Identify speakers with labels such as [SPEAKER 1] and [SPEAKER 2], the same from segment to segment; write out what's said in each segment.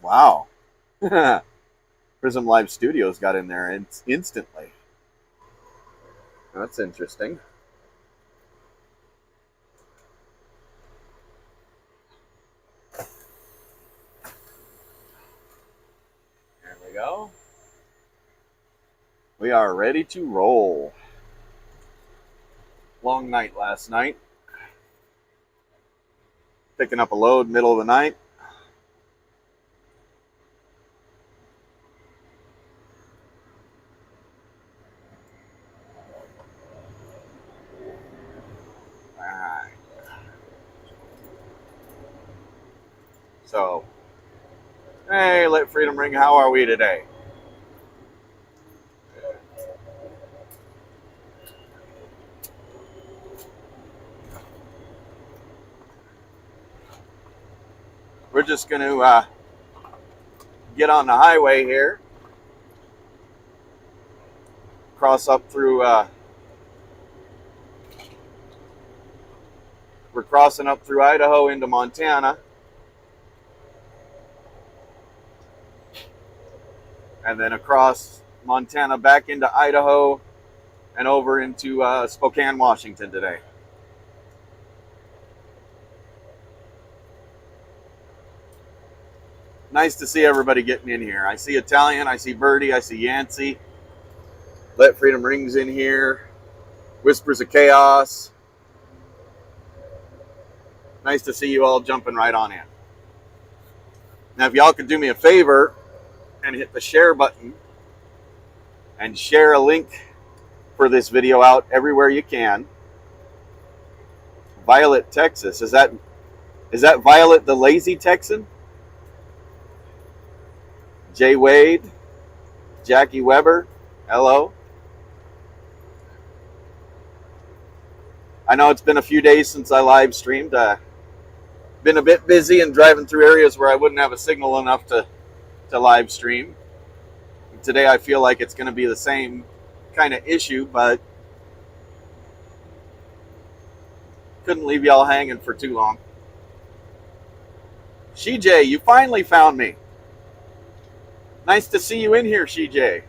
[SPEAKER 1] Wow. Prism Live Studios got in there instantly. That's interesting. There we go. We are ready to roll. Long night last night. Picking up a load middle of the night. Alright. So, hey, let freedom ring. How are we today? We're just going to get on the highway here. Cross up through, we're crossing up through Idaho into Montana. And then across Montana back into Idaho and over into Spokane, Washington today. Nice to see everybody getting in here. I see Italian, I see Birdie, I see Yancey. Let Freedom Rings in here. Whispers of Chaos. Nice to see you all jumping right on in. Now, if y'all could do me a favor and hit the share button and share a link for this video out everywhere you can. Violet, Texas. Is that Violet the Lazy Texan? Jay Wade, Jackie Weber, hello. I know it's been a few days since I live streamed. Been a bit busy and driving through areas where I wouldn't have a signal enough to live stream. Today I feel like it's going to be the same kind of issue, but couldn't leave y'all hanging for too long. CJ, you finally found me. Nice to see you in here, CJ.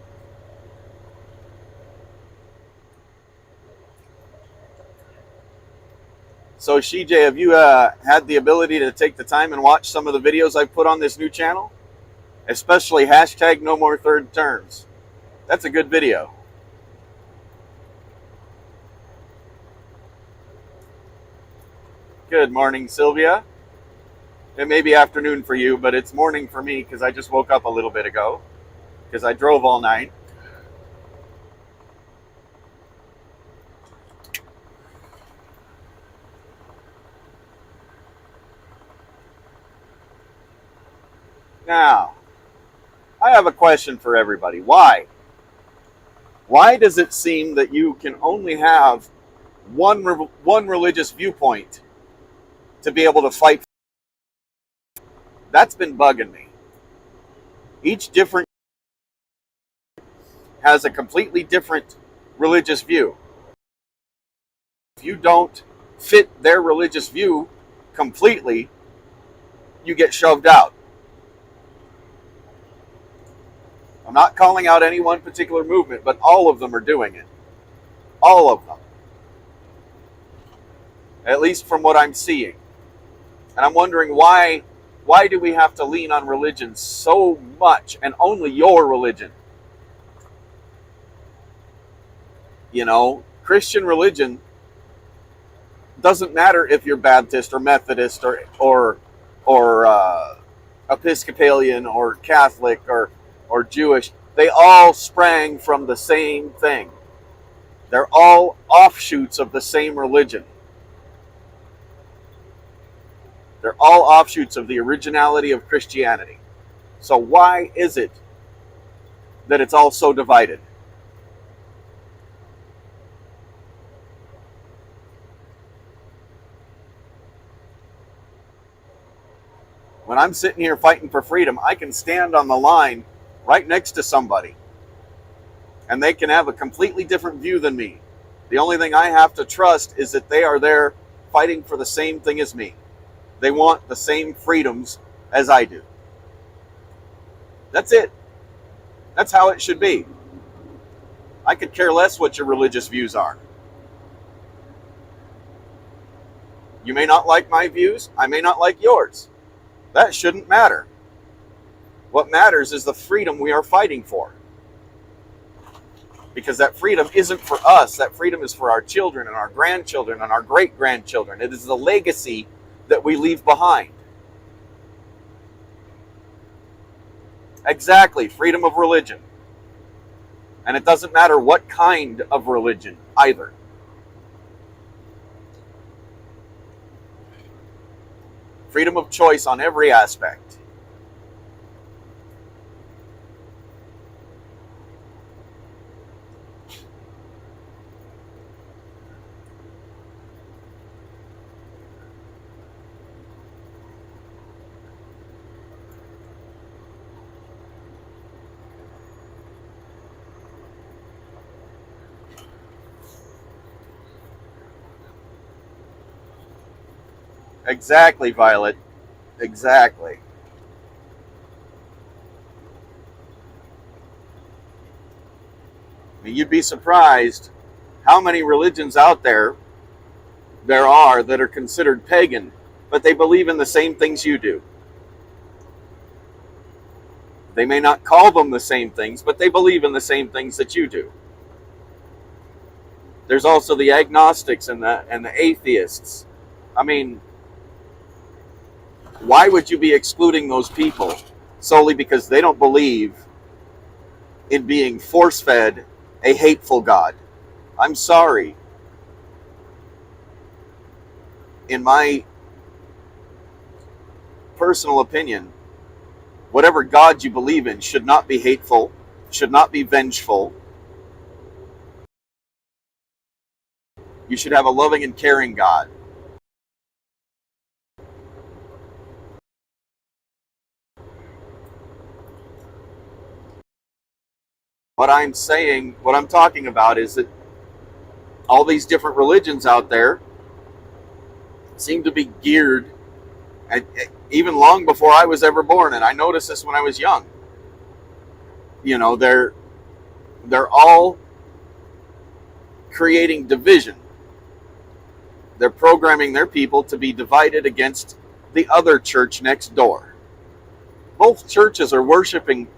[SPEAKER 1] So, CJ, have you had the ability to take the time and watch some of the videos I've put on this new channel? Especially hashtag no more third terms. That's a good video. Good morning, Sylvia. It may be afternoon for you, but it's morning for me because I just woke up a little bit ago because I drove all night. Now, I have a question for everybody. Why? Why does it seem that you can only have one religious viewpoint to be able to fight? That's been bugging me. Each different has a completely different religious view. If you don't fit their religious view completely, you get shoved out. I'm not calling out any one particular movement, but all of them are doing it. All of them. At least from what I'm seeing. And I'm wondering why do we have to lean on religion so much and only your religion? You know, Christian religion doesn't matter if you're Baptist or Methodist or Episcopalian or Catholic or Jewish. They all sprang from the same thing. They're all offshoots of the same religion. They're all offshoots of the originality of Christianity. So why is it that it's all so divided? When I'm sitting here fighting for freedom, I can stand on the line right next to somebody, and they can have a completely different view than me. The only thing I have to trust is that they are there fighting for the same thing as me. They want the same freedoms as I do. That's it. That's how it should be. I could care less what your religious views are. You may not like my views. I may not like yours. That shouldn't matter. What matters is the freedom we are fighting for. Because that freedom isn't for us. That freedom is for our children and our grandchildren and our great-grandchildren. It is the legacy that we leave behind. Exactly, freedom of religion. And it doesn't matter what kind of religion either. Freedom of choice on every aspect. Exactly, Violet. Exactly. I mean, you'd be surprised how many religions out there are that are considered pagan, but they believe in the same things you do. They may not call them the same things, but they believe in the same things that you do. There's also the agnostics and the atheists. I mean, why would you be excluding those people solely because they don't believe in being force-fed a hateful God? I'm sorry. In my personal opinion, whatever God you believe in should not be hateful, should not be vengeful. You should have a loving and caring God. What I'm saying, what I'm talking about is that all these different religions out there seem to be geared, and even long before I was ever born, and I noticed this when I was young. You know, they're all creating division. They're programming their people to be divided against the other church next door. Both churches are worshiping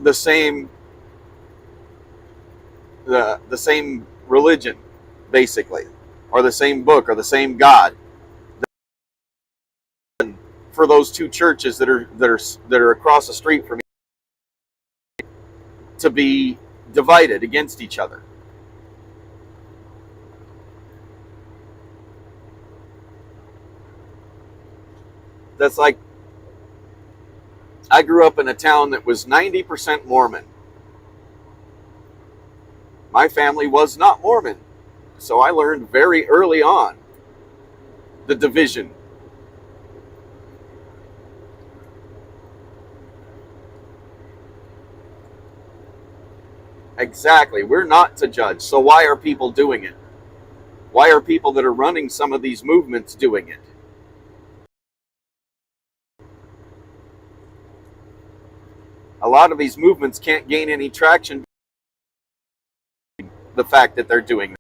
[SPEAKER 1] the same religion, basically, or the same book or the same God. For those two churches that are across the street from me to be divided against each other. That's like, I grew up in a town that was 90% Mormon. My family was not Mormon, so I learned very early on the division. Exactly. We're not to judge. So why are people doing it? Why are people that are running some of these movements doing it? A lot of these movements can't gain any traction. The fact that they're doing that.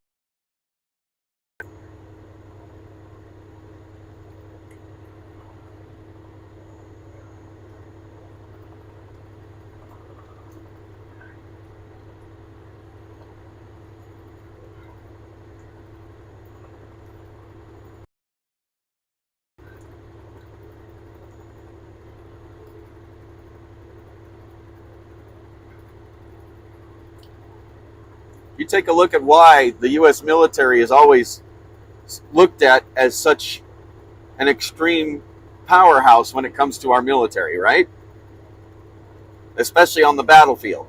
[SPEAKER 1] You take a look at why the U.S. military is always looked at as such an extreme powerhouse when it comes to our military, right? Especially on the battlefield.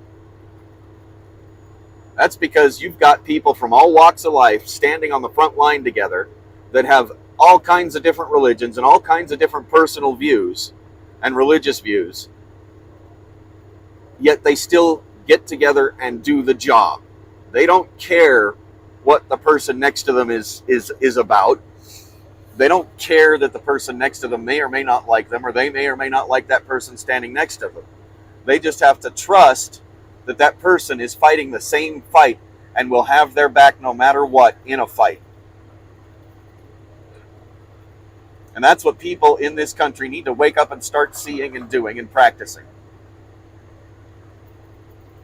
[SPEAKER 1] That's because you've got people from all walks of life standing on the front line together that have all kinds of different religions and all kinds of different personal views and religious views, yet they still get together and do the job. They don't care what the person next to them is about. They don't care that the person next to them may or may not like them, or they may or may not like that person standing next to them. They just have to trust that that person is fighting the same fight and will have their back no matter what in a fight. And that's what people in this country need to wake up and start seeing and doing and practicing.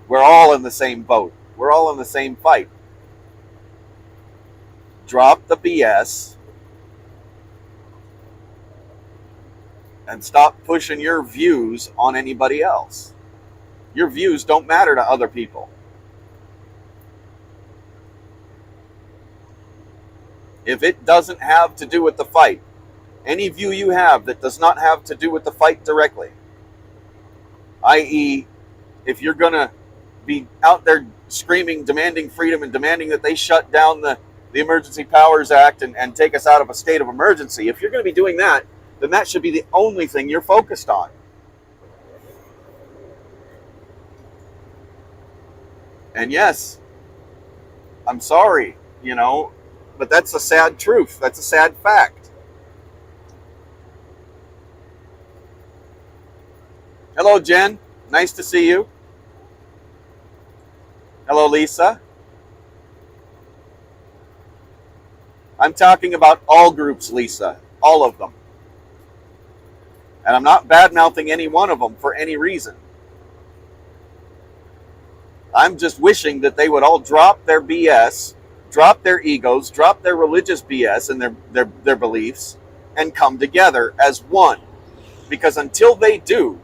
[SPEAKER 1] We're all in the same boat. We're all in the same fight. Drop the BS and stop pushing your views on anybody else. Your views don't matter to other people. If it doesn't have to do with the fight, any view you have that does not have to do with the fight directly, i.e., if you're going to be out there screaming, demanding freedom and demanding that they shut down the Emergency Powers Act and take us out of a state of emergency, if you're going to be doing that, then that should be the only thing you're focused on. And yes, I'm sorry, but that's a sad truth. That's a sad fact. Hello, Jen. Nice to see you. Hello, Lisa. I'm talking about all groups, Lisa. All of them. And I'm not bad-mouthing any one of them for any reason. I'm just wishing that they would all drop their BS, drop their egos, drop their religious BS and their beliefs, and come together as one. Because until they do,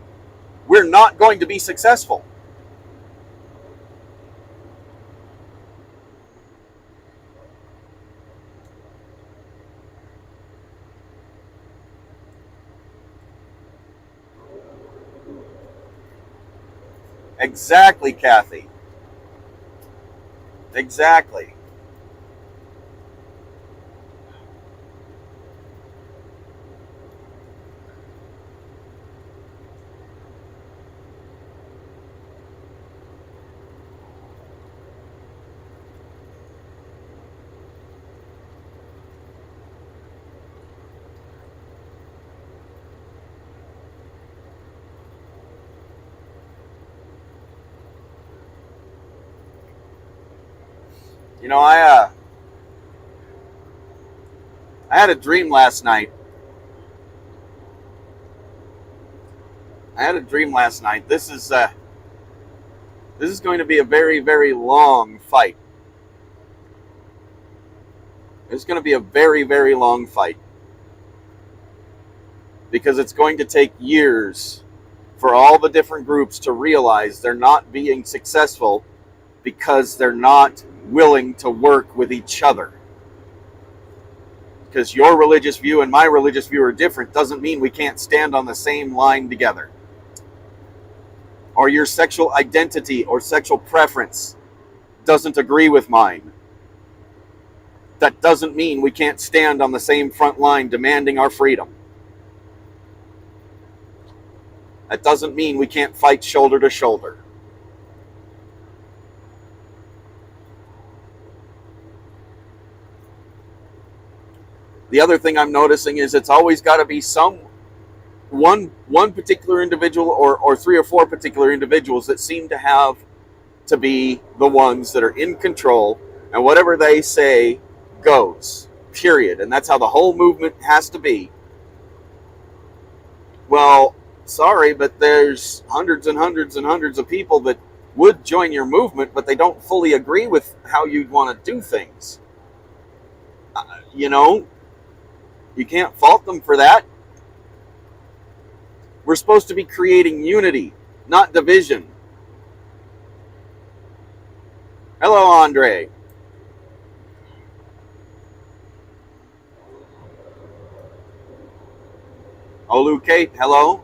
[SPEAKER 1] we're not going to be successful. Exactly, Kathy. Exactly. I had a dream last night. This is going to be a very, very long fight. It's going to be a very, very long fight. Because it's going to take years for all the different groups to realize they're not being successful because they're not willing to work with each other. Because your religious view and my religious view are different doesn't mean we can't stand on the same line together. Or your sexual identity or sexual preference doesn't agree with mine. That doesn't mean we can't stand on the same front line demanding our freedom. That doesn't mean we can't fight shoulder to shoulder. The other thing I'm noticing is it's always got to be one particular individual or three or four particular individuals that seem to have to be the ones that are in control, and whatever they say goes, period. And that's how the whole movement has to be. Well, sorry, but there's hundreds and hundreds and hundreds of people that would join your movement, but they don't fully agree with how you'd want to do things. You can't fault them for that. We're supposed to be creating unity, not division. Hello, Andre. Olu Kate, hello.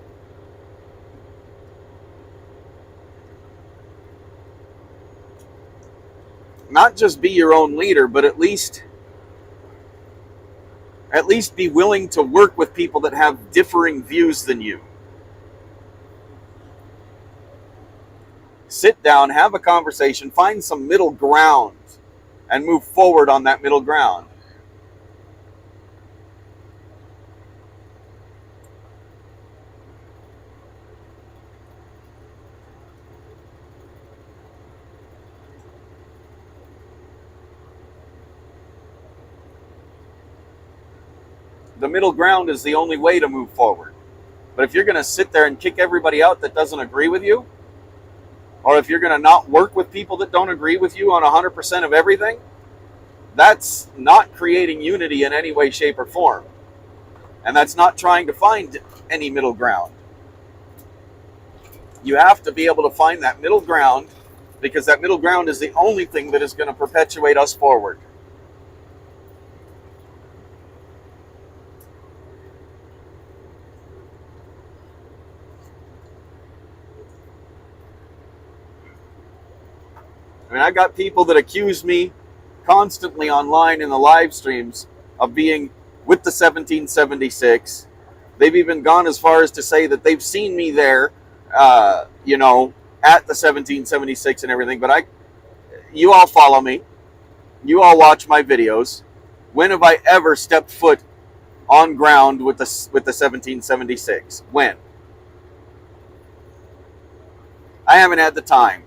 [SPEAKER 1] Not just be your own leader, but at least be willing to work with people that have differing views than you. Sit down, have a conversation, find some middle ground, and move forward on that middle ground. The middle ground is the only way to move forward. But if you're going to sit there and kick everybody out that doesn't agree with you, or if you're going to not work with people that don't agree with you on 100% of everything, that's not creating unity in any way, shape, or form. And that's not trying to find any middle ground. You have to be able to find that middle ground, because that middle ground is the only thing that is going to perpetuate us forward. I mean, I got people that accuse me constantly online in the live streams of being with the 1776. They've even gone as far as to say that they've seen me there, you know, at the 1776 and everything. But you all follow me. You all watch my videos. When have I ever stepped foot on ground with the 1776? When? I haven't had the time.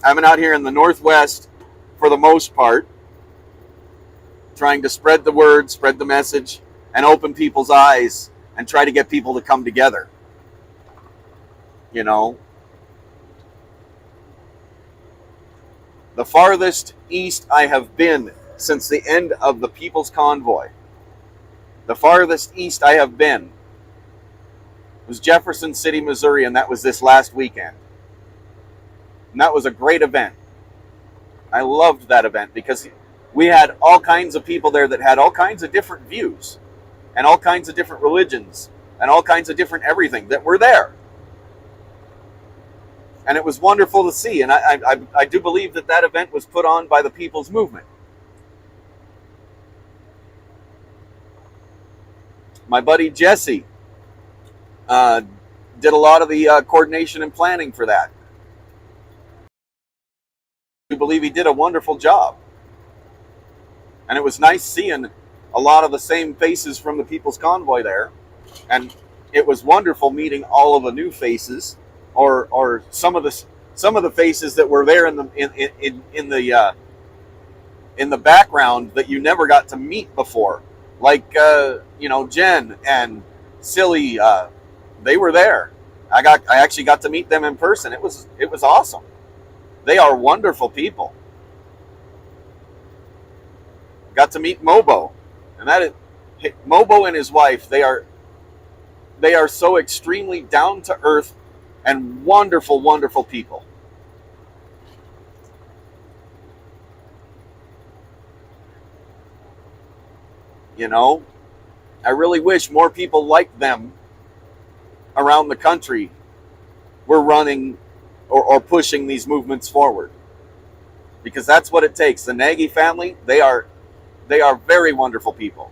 [SPEAKER 1] I've been out here in the Northwest for the most part, trying to spread the word, spread the message, and open people's eyes and try to get people to come together. You know, the farthest east I have been since the end of the People's Convoy, the farthest east I have been was Jefferson City, Missouri, and that was this last weekend. And that was a great event. I loved that event because we had all kinds of people there that had all kinds of different views and all kinds of different religions and all kinds of different everything that were there. And it was wonderful to see. And I do believe that that event was put on by the People's Movement. My buddy Jesse did a lot of the coordination and planning for that. I believe he did a wonderful job. And it was nice seeing a lot of the same faces from the People's Convoy there. And it was wonderful meeting all of the new faces, or some of the faces that were there in the background that you never got to meet before. Like you know, Jen and Silly, they were there. I actually got to meet them in person. It was awesome. They are wonderful people. Got to meet Mobo, and that is Mobo and his wife. They are so extremely down to earth and wonderful, wonderful people. You know, I really wish more people like them around the country were running or pushing these movements forward, because that's what it takes. The Nagy family, they are very wonderful people.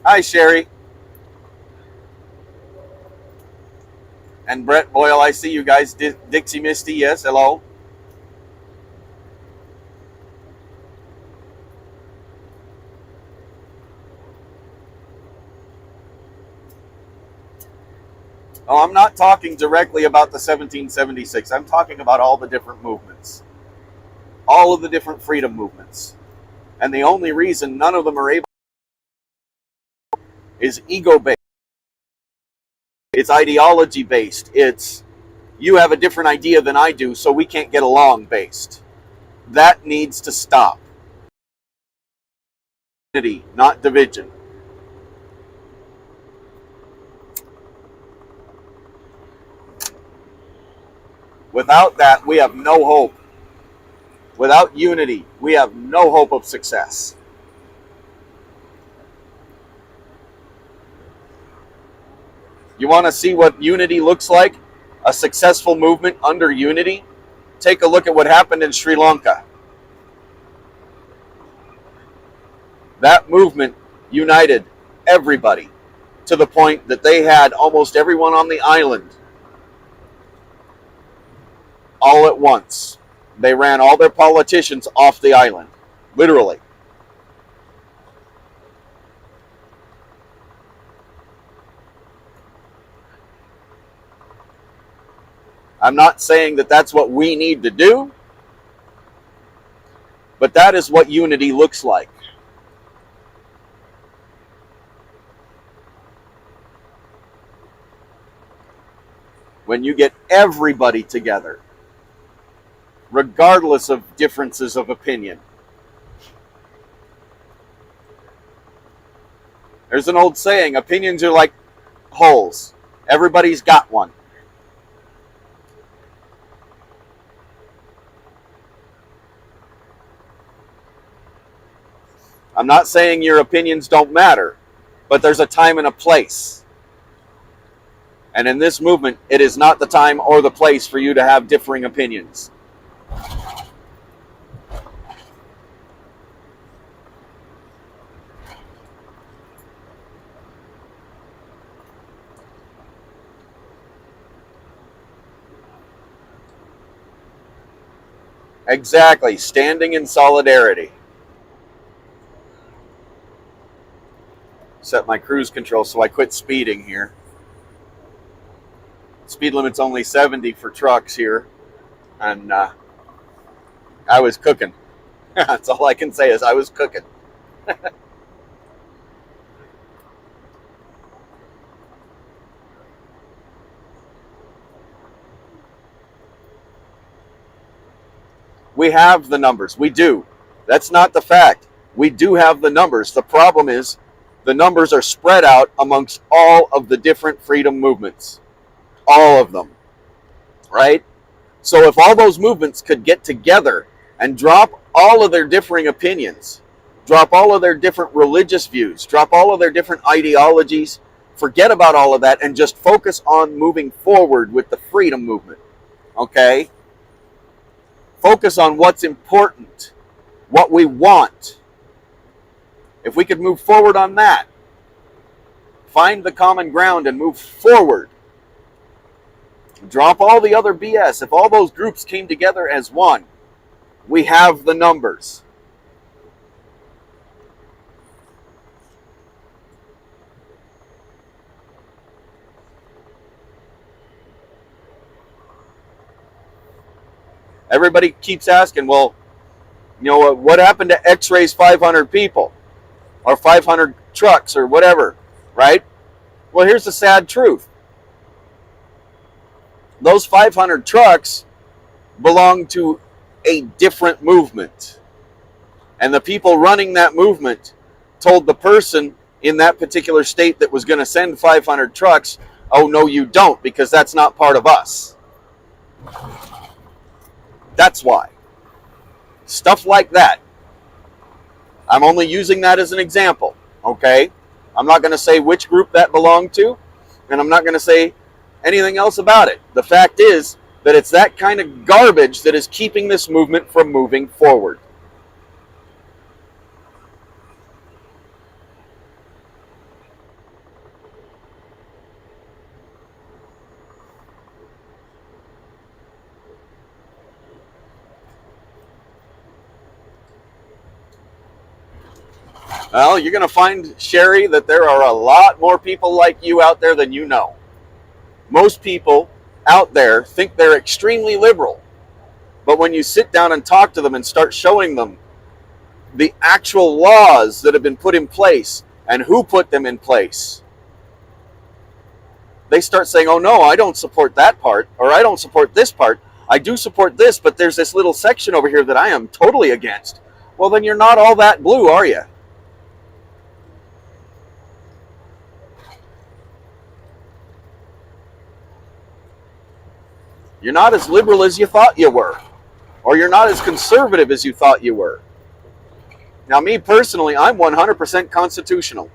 [SPEAKER 1] Hi, Sherry. And Brett Boyle, I see you guys. Dixie Misty, yes, hello. Oh, I'm not talking directly about the 1776. I'm talking about all the different movements. All of the different freedom movements. And the only reason none of them are able is ego-based. It's ideology-based. It's, you have a different idea than I do, so we can't get along based. That needs to stop. Unity, not division. Without that, we have no hope. Without unity, we have no hope of success. You want to see what unity looks like? A successful movement under unity? Take a look at what happened in Sri Lanka. That movement united everybody to the point that they had almost everyone on the island all at once. They ran all their politicians off the island, literally. I'm not saying that that's what we need to do, but that is what unity looks like. when you get everybody together, regardless of differences of opinion. There's an old saying, opinions are like holes. Everybody's got one. I'm not saying your opinions don't matter, but there's a time and a place. And in this movement, it is not the time or the place for you to have differing opinions. Exactly, standing in solidarity. Set my cruise control so I quit speeding here. Speed limit's only 70 for trucks here, and I was cooking. That's all I can say is I was cooking. We have the numbers. We do. That's not the fact. We do have the numbers. The problem is the numbers are spread out amongst all of the different freedom movements. All of them. Right? So if all those movements could get together and drop all of their differing opinions, drop all of their different religious views, drop all of their different ideologies, forget about all of that and just focus on moving forward with the freedom movement. Okay? Focus on what's important, what we want. If we could move forward on that, find the common ground and move forward. Drop all the other BS. If all those groups came together as one, we have the numbers. Everybody keeps asking, well, you know, what happened to X-rays 500 people or 500 trucks or whatever, right? Well, here's the sad truth. Those 500 trucks belong to a different movement. And the people running that movement told the person in that particular state that was going to send 500 trucks, oh, no, you don't, because that's not part of us. That's why. Stuff like that. I'm only using that as an example, okay? I'm not going to say which group that belonged to, and I'm not going to say anything else about it. The fact is that it's that kind of garbage that is keeping this movement from moving forward. Well, you're going to find, Sherry, that there are a lot more people like you out there than you know. Most people out there think they're extremely liberal. But when you sit down and talk to them and start showing them the actual laws that have been put in place and who put them in place, they start saying, oh no, I don't support that part, or I don't support this part. I do support this, but there's this little section over here that I am totally against. Well, then you're not all that blue, are you? You're not as liberal as you thought you were, or you're not as conservative as you thought you were. Now, me personally, I'm 100% constitutional.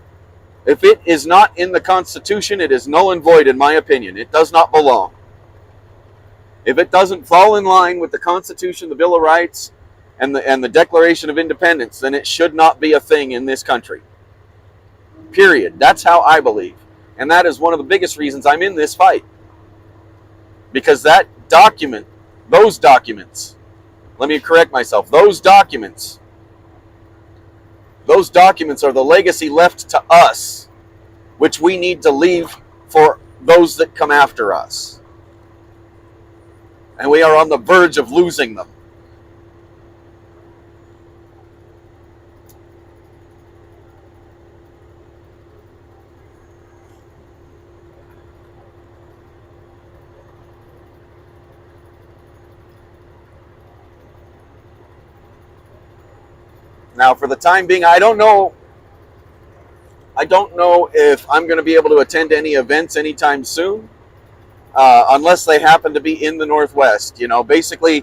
[SPEAKER 1] If it is not in the Constitution, it is null and void in my opinion. It does not belong. If it doesn't fall in line with the Constitution, the Bill of Rights, and the Declaration of Independence, then it should not be a thing in this country. Period. That's how I believe. And that is one of the biggest reasons I'm in this fight. Because that document, those documents, let me correct myself, those documents are the legacy left to us, which we need to leave for those that come after us. And we are on the verge of losing them. Now, for the time being, I don't know. I don't know if I'm going to be able to attend any events anytime soon, unless they happen to be in the Northwest. You know, basically,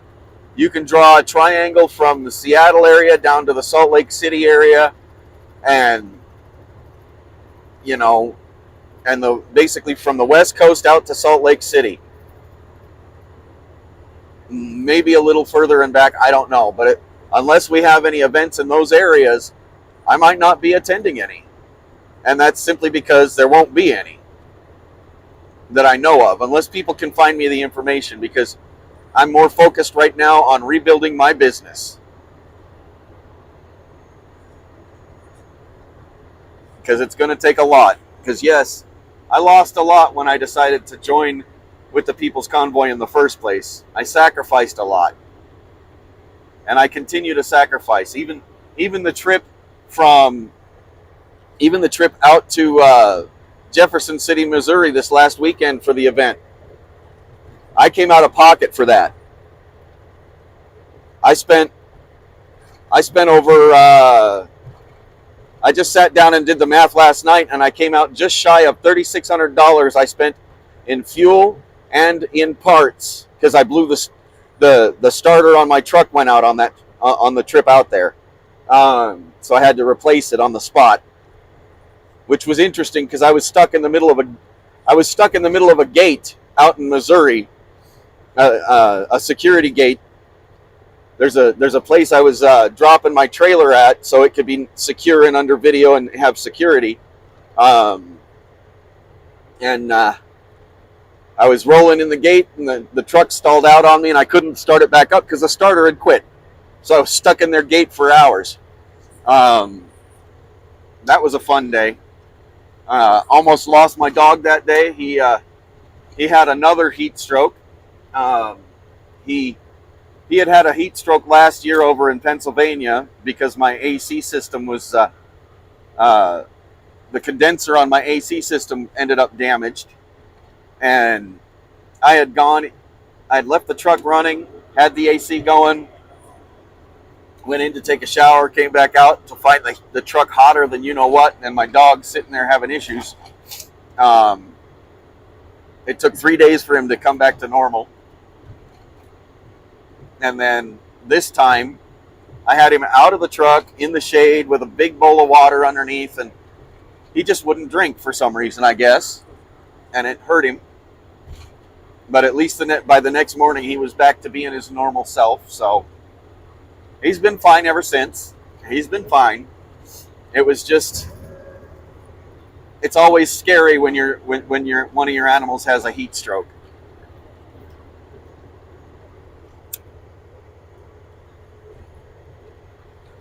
[SPEAKER 1] you can draw a triangle from the Seattle area down to the Salt Lake City area, and you know, and basically from the West Coast out to Salt Lake City. Maybe a little further and back, I don't know. But unless we have any events in those areas, I might not be attending any. And that's simply because there won't be any that I know of, unless people can find me the information, because I'm more focused right now on rebuilding my business. Because it's going to take a lot. Because yes, I lost a lot when I decided to join with the People's Convoy in the first place. I sacrificed a lot. And I continue to sacrifice. Even the trip out to Jefferson City, Missouri this last weekend for the event. I came out of pocket for that. I spent over I just sat down and did the math last night, and I came out just shy of $3,600 I spent in fuel and in parts, because I blew the starter on my truck went out on the trip out there. So I had to replace it on the spot, which was interesting because I was stuck in the middle of a gate out in Missouri, a security gate. There's a place I was dropping my trailer at so it could be secure and under video and have security. I was rolling in the gate, and the truck stalled out on me, and I couldn't start it back up because the starter had quit. So I was stuck in their gate for hours. That was a fun day. Almost lost my dog that day. He had another heat stroke. He had a heat stroke last year over in Pennsylvania because my AC system was the condenser on my AC system ended up damaged, and I had left the truck running, had the AC going, went in to take a shower, came back out to find the truck hotter than you know what, and my dog sitting there having issues. It took 3 days for him to come back to normal. And then this time, I had him out of the truck in the shade with a big bowl of water underneath, and he just wouldn't drink for some reason, I guess. And it hurt him. But at least by the next morning, he was back to being his normal self. So he's been fine ever since. He's been fine. It was just, it's always scary when one of your animals has a heat stroke.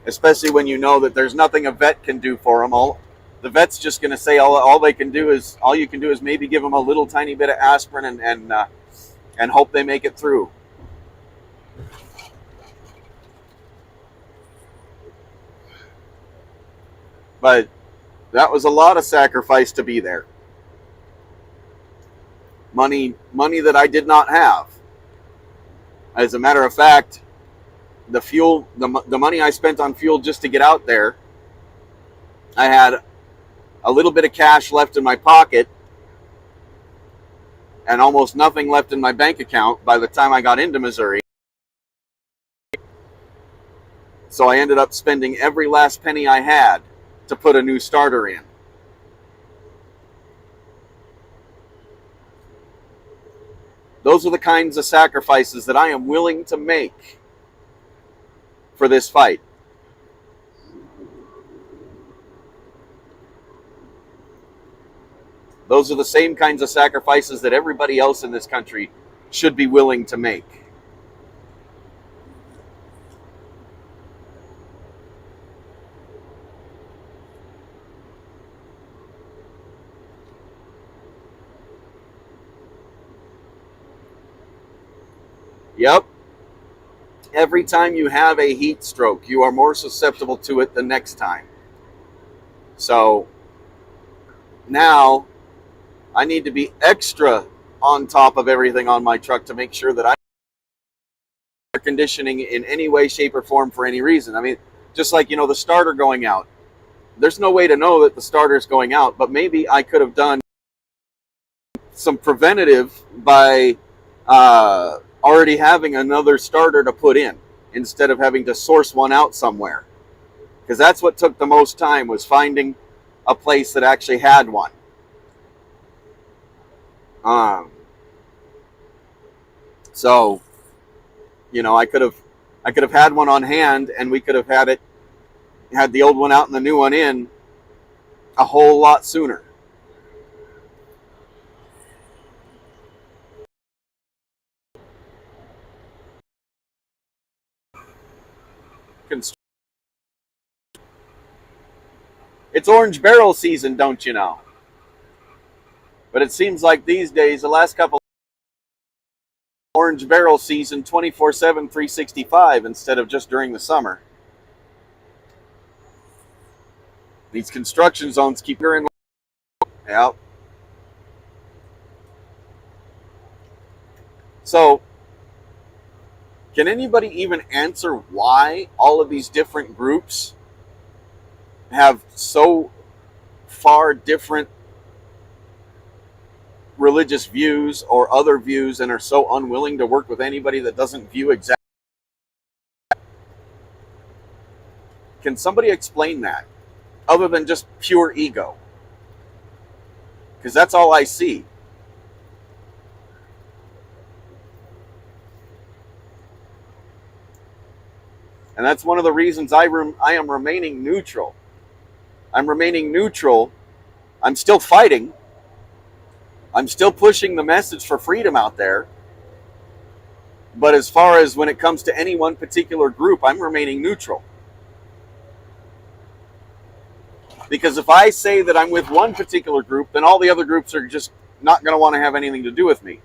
[SPEAKER 1] Especially when you know that there's nothing a vet can do for them. The vet's just going to say all you can do is maybe give them a little tiny bit of aspirin and hope they make it through. But that was a lot of sacrifice to be there. Money that I did not have. As a matter of fact, the money I spent on fuel just to get out there, I had a little bit of cash left in my pocket and almost nothing left in my bank account by the time I got into Missouri. So I ended up spending every last penny I had to put a new starter in. Those are the kinds of sacrifices that I am willing to make for this fight. Those are the same kinds of sacrifices that everybody else in this country should be willing to make. Yep. Every time you have a heat stroke, you are more susceptible to it the next time. So now I need to be extra on top of everything on my truck to make sure that I air conditioning in any way, shape, or form for any reason. I mean, Just like, the starter going out. There's no way to know that the starter is going out, but maybe I could have done some preventative by already having another starter to put in instead of having to source one out somewhere. Because that's what took the most time, was finding a place that actually had one. So, I could have had one on hand, and we could have had the old one out and the new one in a whole lot sooner. It's orange barrel season, don't you know? But it seems like these days, the last couple orange barrel season 24/7, 365 instead of just during the summer. These construction zones keep her in. Yep. So, can anybody even answer why all of these different groups have so far different religious views or other views and are so unwilling to work with anybody that doesn't view exactly? Can somebody explain that other than just pure ego? Because that's all I see. And that's one of the reasons I am remaining neutral. I'm remaining neutral. I'm still fighting. I'm still pushing the message for freedom out there. But as far as when it comes to any one particular group, I'm remaining neutral. Because if I say that I'm with one particular group, then all the other groups are just not going to want to have anything to do with me.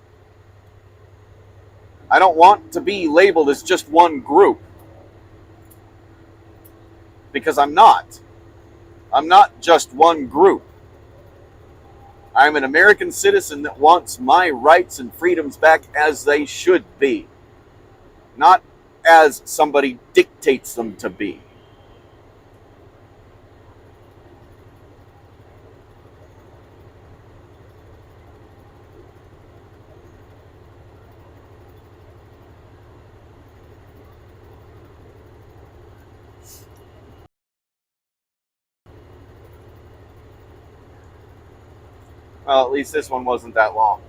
[SPEAKER 1] I don't want to be labeled as just one group. Because I'm not. I'm not just one group. I'm an American citizen that wants my rights and freedoms back as they should be. Not as somebody dictates them to be. Well, at least this one wasn't that long.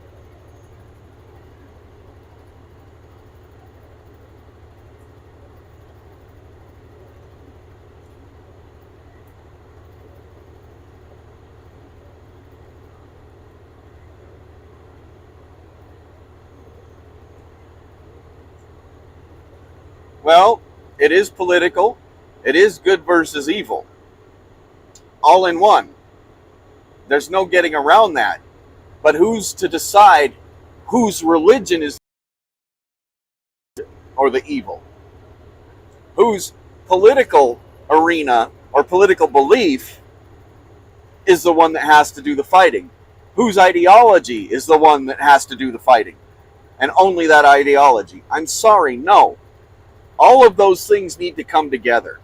[SPEAKER 1] Well, it is political. It is good versus evil. All in one. There's no getting around that. But who's to decide whose religion is or the evil? Whose political arena or political belief is the one that has to do the fighting? Whose ideology is the one that has to do the fighting? And only that ideology. I'm sorry, no. All of those things need to come together.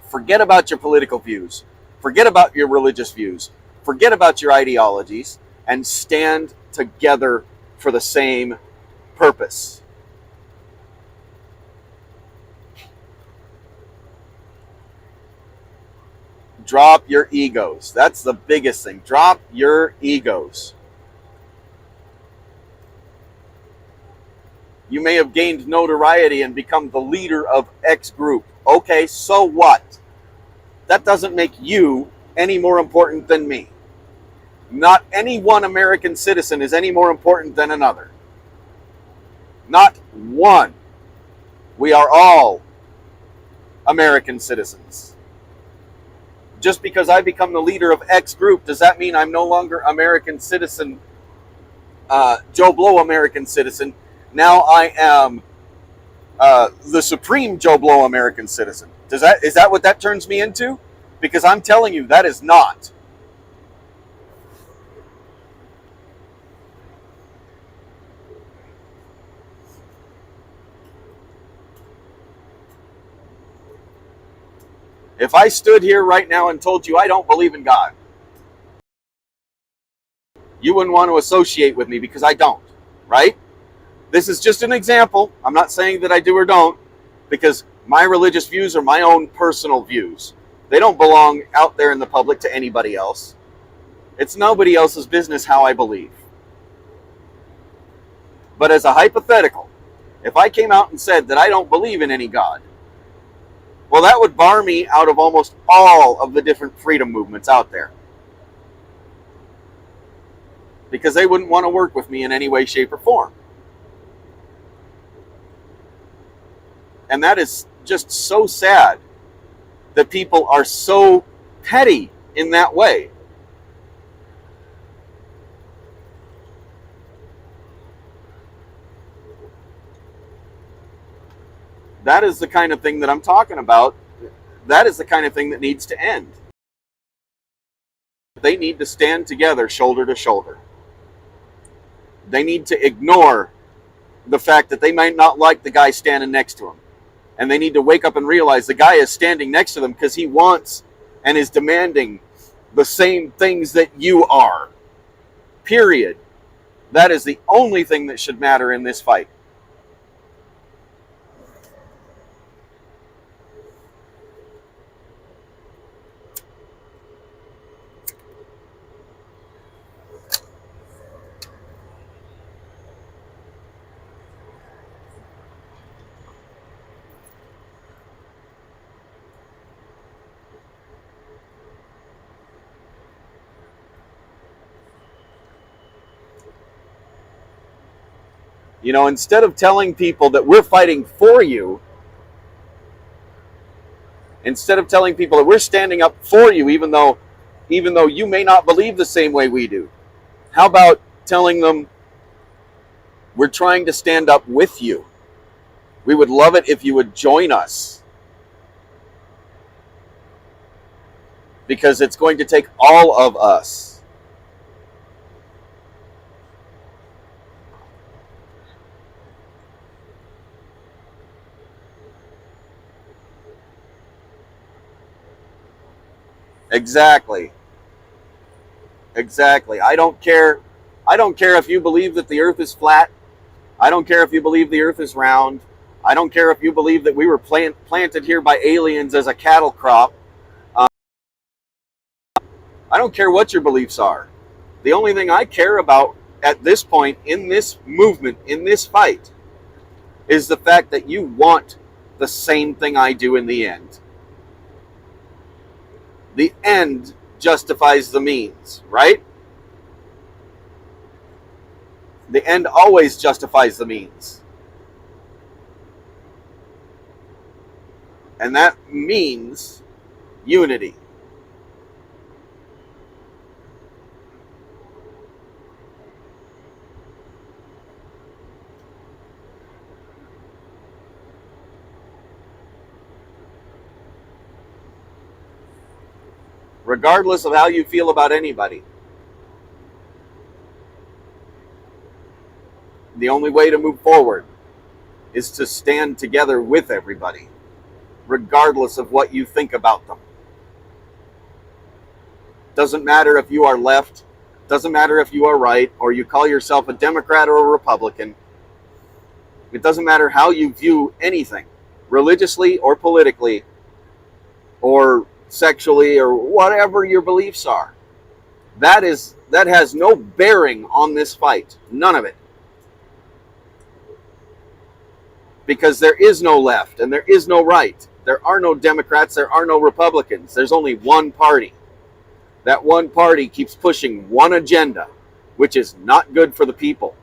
[SPEAKER 1] Forget about your political views. Forget about your religious views. Forget about your ideologies and stand together for the same purpose. Drop your egos. That's the biggest thing. Drop your egos. You may have gained notoriety and become the leader of X group. Okay, so what? That doesn't make you any more important than me. Not any one American citizen is any more important than another. Not one. We are all American citizens. Just because I become the leader of X group, does that mean I'm no longer American citizen, Joe Blow American citizen? Now I am the supreme Joe Blow American citizen. Is that what that turns me into? Because I'm telling you, that is not. If I stood here right now and told you I don't believe in God, you wouldn't want to associate with me because I don't, right? This is just an example. I'm not saying that I do or don't, because my religious views are my own personal views. They don't belong out there in the public to anybody else. It's nobody else's business how I believe. But as a hypothetical, if I came out and said that I don't believe in any God, well, that would bar me out of almost all of the different freedom movements out there. Because they wouldn't want to work with me in any way, shape, or form. And that is just so sad that people are so petty in that way. That is the kind of thing that I'm talking about. That is the kind of thing that needs to end. They need to stand together shoulder to shoulder. They need to ignore the fact that they might not like the guy standing next to them. And they need to wake up and realize the guy is standing next to them because he wants and is demanding the same things that you are. Period. That is the only thing that should matter in this fight. You know, instead of telling people that we're fighting for you, instead of telling people that we're standing up for you, even though you may not believe the same way we do, how about telling them we're trying to stand up with you? We would love it if you would join us, because it's going to take all of us. Exactly. Exactly. I don't care if you believe that the earth is flat. I don't care if you believe the earth is round. I don't care if you believe that we were planted here by aliens as a cattle crop. I don't care what your beliefs are. The only thing I care about at this point in this movement, in this fight, is the fact that you want the same thing I do in the end. The end justifies the means, right? The end always justifies the means. And that means unity. Regardless of how you feel about anybody. The only way to move forward is to stand together with everybody, regardless of what you think about them. Doesn't matter if you are left, doesn't matter if you are right, or you call yourself a Democrat or a Republican. It doesn't matter how you view anything, religiously or politically, or sexually, or whatever your beliefs are. That has no bearing on this fight. None of it. Because there is no left and there is no right. There are no Democrats, there are no Republicans. There's only one party. That one party keeps pushing one agenda, which is not good for the people.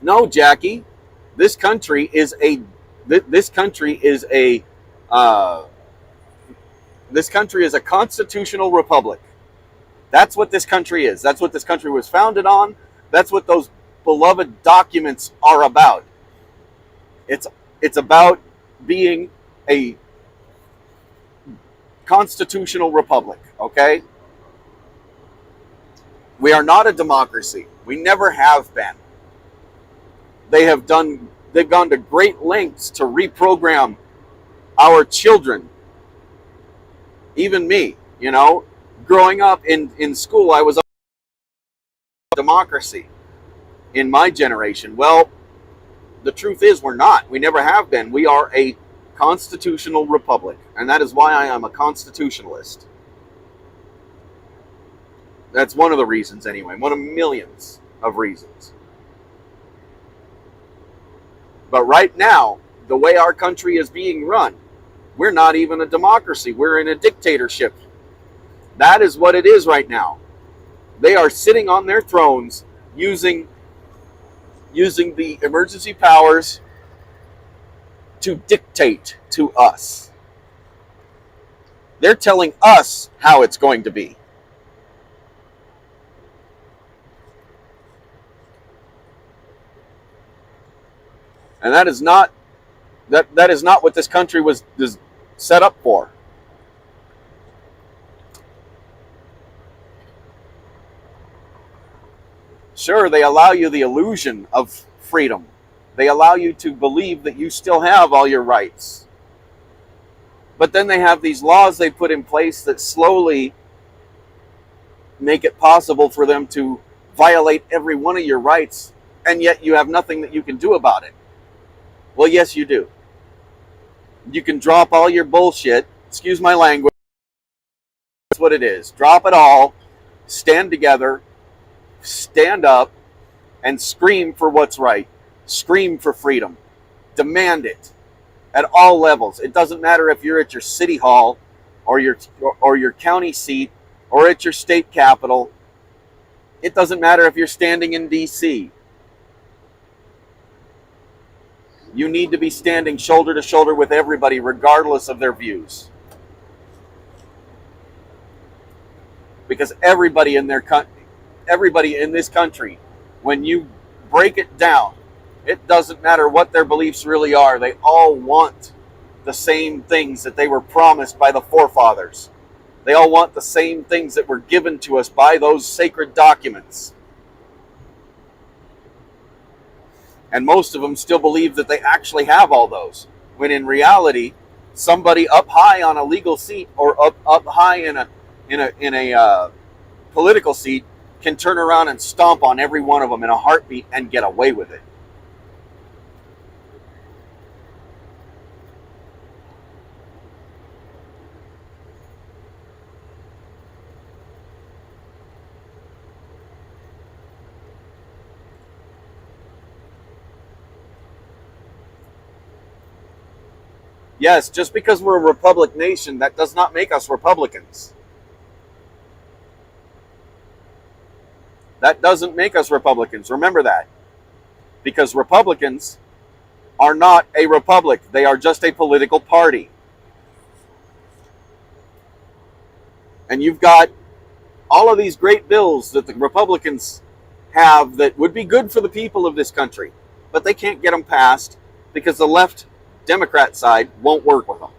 [SPEAKER 1] No, Jackie, this country is a constitutional republic. That's what this country is. That's what this country was founded on. That's what those beloved documents are about. It's about being a constitutional republic, okay? We are not a democracy. We never have been. They've gone to great lengths to reprogram our children. Even me, you know, growing up in school, I was a democracy in my generation. Well, the truth is we're not. We never have been. We are a constitutional republic, and that is why I am a constitutionalist. That's one of the reasons anyway, one of millions of reasons. But right now, the way our country is being run, we're not even a democracy. We're in a dictatorship. That is what it is right now. They are sitting on their thrones using the emergency powers to dictate to us. They're telling us how it's going to be. And that is not what this country was set up for. Sure, they allow you the illusion of freedom. They allow you to believe that you still have all your rights. But then they have these laws they put in place that slowly make it possible for them to violate every one of your rights, and yet you have nothing that you can do about it. Well, yes, you do. You can drop all your bullshit. Excuse my language. That's what it is. Drop it all. Stand together. Stand up. And scream for what's right. Scream for freedom. Demand it. At all levels. It doesn't matter if you're at your city hall or your county seat or at your state capitol. It doesn't matter if you're standing in D.C. You need to be standing shoulder to shoulder with everybody, regardless of their views. Because everybody in this country, when you break it down, it doesn't matter what their beliefs really are. They all want the same things that they were promised by the forefathers. They all want the same things that were given to us by those sacred documents. And most of them still believe that they actually have all those, when in reality, somebody up high on a legal seat or up high in a political seat can turn around and stomp on every one of them in a heartbeat and get away with it. Yes, just because we're a republic nation, that does not make us Republicans. That doesn't make us Republicans. Remember that. Because Republicans are not a republic. They are just a political party. And you've got all of these great bills that the Republicans have that would be good for the people of this country. But they can't get them passed because the left Democrat side won't work with them.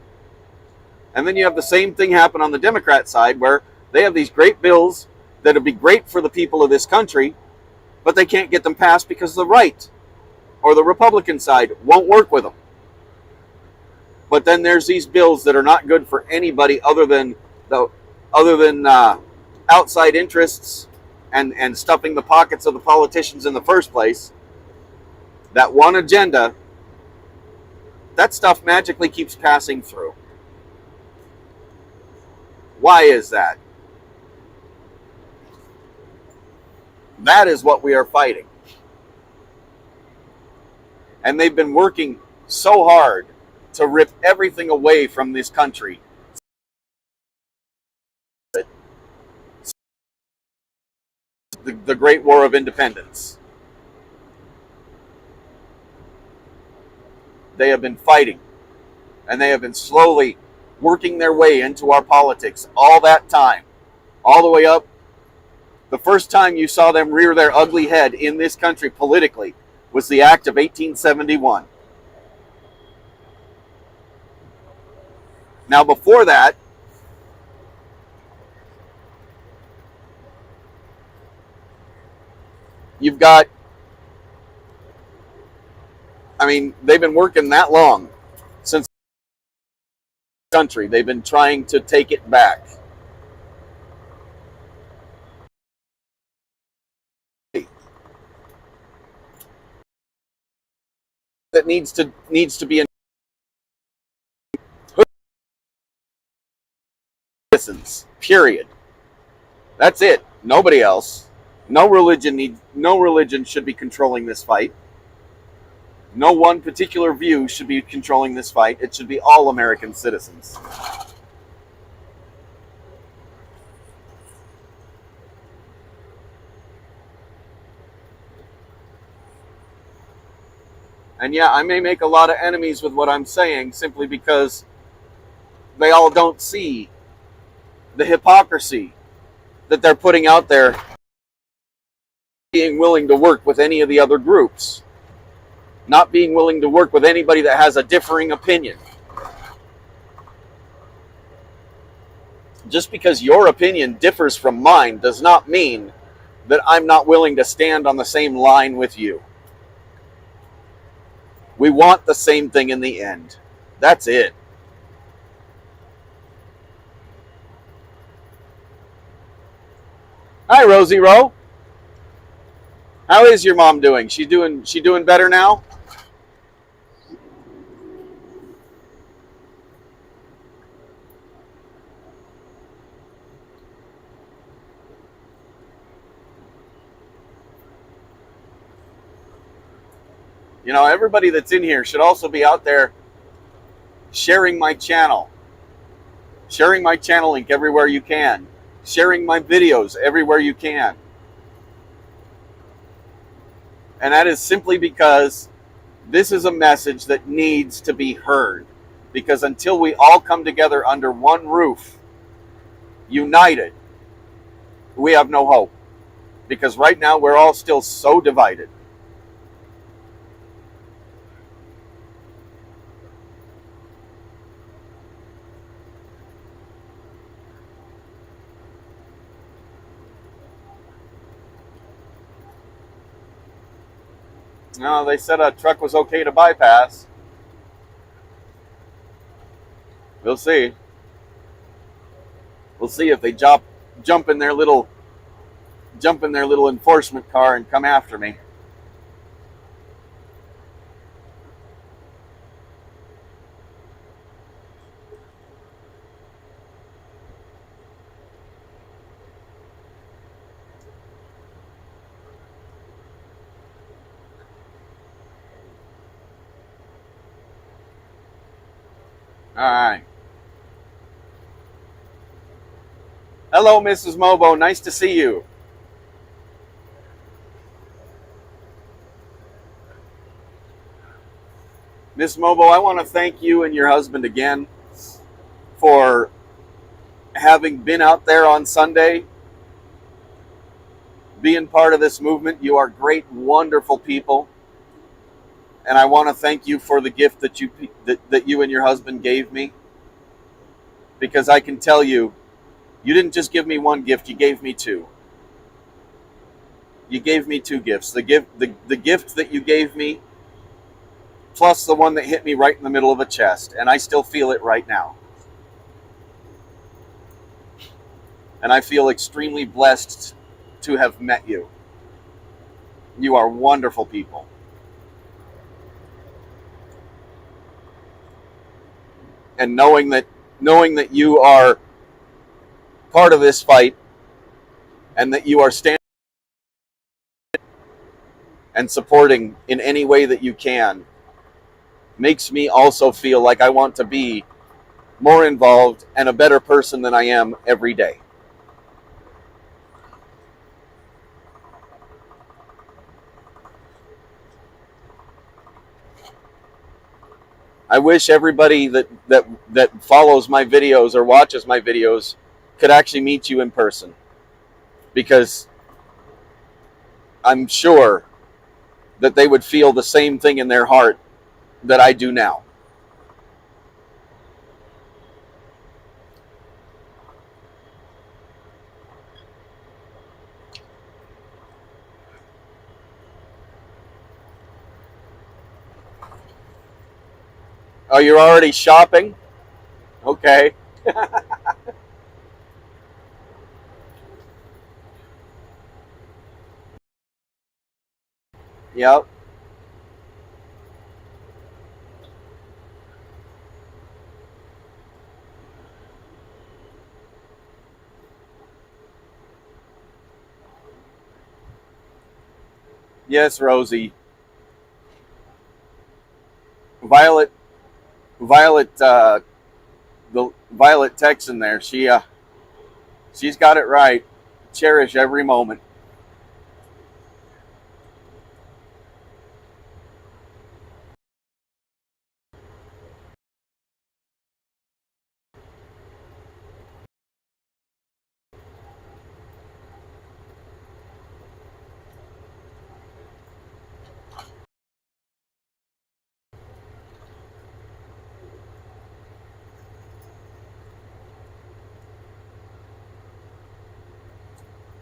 [SPEAKER 1] And then you have the same thing happen on the Democrat side, where they have these great bills that would be great for the people of this country, but they can't get them passed because the right or the Republican side won't work with them. But then there's these bills that are not good for anybody other than outside interests and stuffing the pockets of the politicians in the first place. That one agenda, that stuff magically keeps passing through. Why is that? That is what we are fighting. And they've been working so hard to rip everything away from this country. The Great War of Independence. They have been fighting, and they have been slowly working their way into our politics all that time, all the way up. The first time you saw them rear their ugly head in this country politically was the Act of 1871. Now, before that, You've got, I mean, they've been working that long since the country. They've been trying to take it back. That needs to be in citizens. Period. That's it. Nobody else. No religion should be controlling this fight. No one particular view should be controlling this fight. It should be all American citizens. And yeah, I may make a lot of enemies with what I'm saying simply because they all don't see the hypocrisy that they're putting out there, being willing to work with any of the other groups, not being willing to work with anybody that has a differing opinion. Just because your opinion differs from mine does not mean that I'm not willing to stand on the same line with you. We want the same thing in the end. That's it. Hi, Rosie Rowe. How is your mom doing? She doing better now? You know, everybody that's in here should also be out there sharing my channel. Sharing my channel link everywhere you can. Sharing my videos everywhere you can. And that is simply because this is a message that needs to be heard. Because until we all come together under one roof, united, we have no hope. Because right now we're all still so divided. No, they said a truck was okay to bypass. We'll see. We'll see if they jump in their little enforcement car and come after me. All right. Hello, Mrs. Mobo. Nice to see you. Miss Mobo, I want to thank you and your husband again for having been out there on Sunday, being part of this movement. You are great, wonderful people. And I want to thank you for the gift that you and your husband gave me. Because I can tell you, you didn't just give me one gift, you gave me two. You gave me two gifts. The gift that you gave me, plus the one that hit me right in the middle of the chest. And I still feel it right now. And I feel extremely blessed to have met you. You are wonderful people. And knowing that you are part of this fight and that you are standing and supporting in any way that you can makes me also feel like I want to be more involved and a better person than I am every day. I wish everybody that follows my videos or watches my videos could actually meet you in person, because I'm sure that they would feel the same thing in their heart that I do now. Oh, you're already shopping? Okay. Yep. Yes, Rosie. Violet, Violet, the Violet Texan there. She's got it right. Cherish every moment.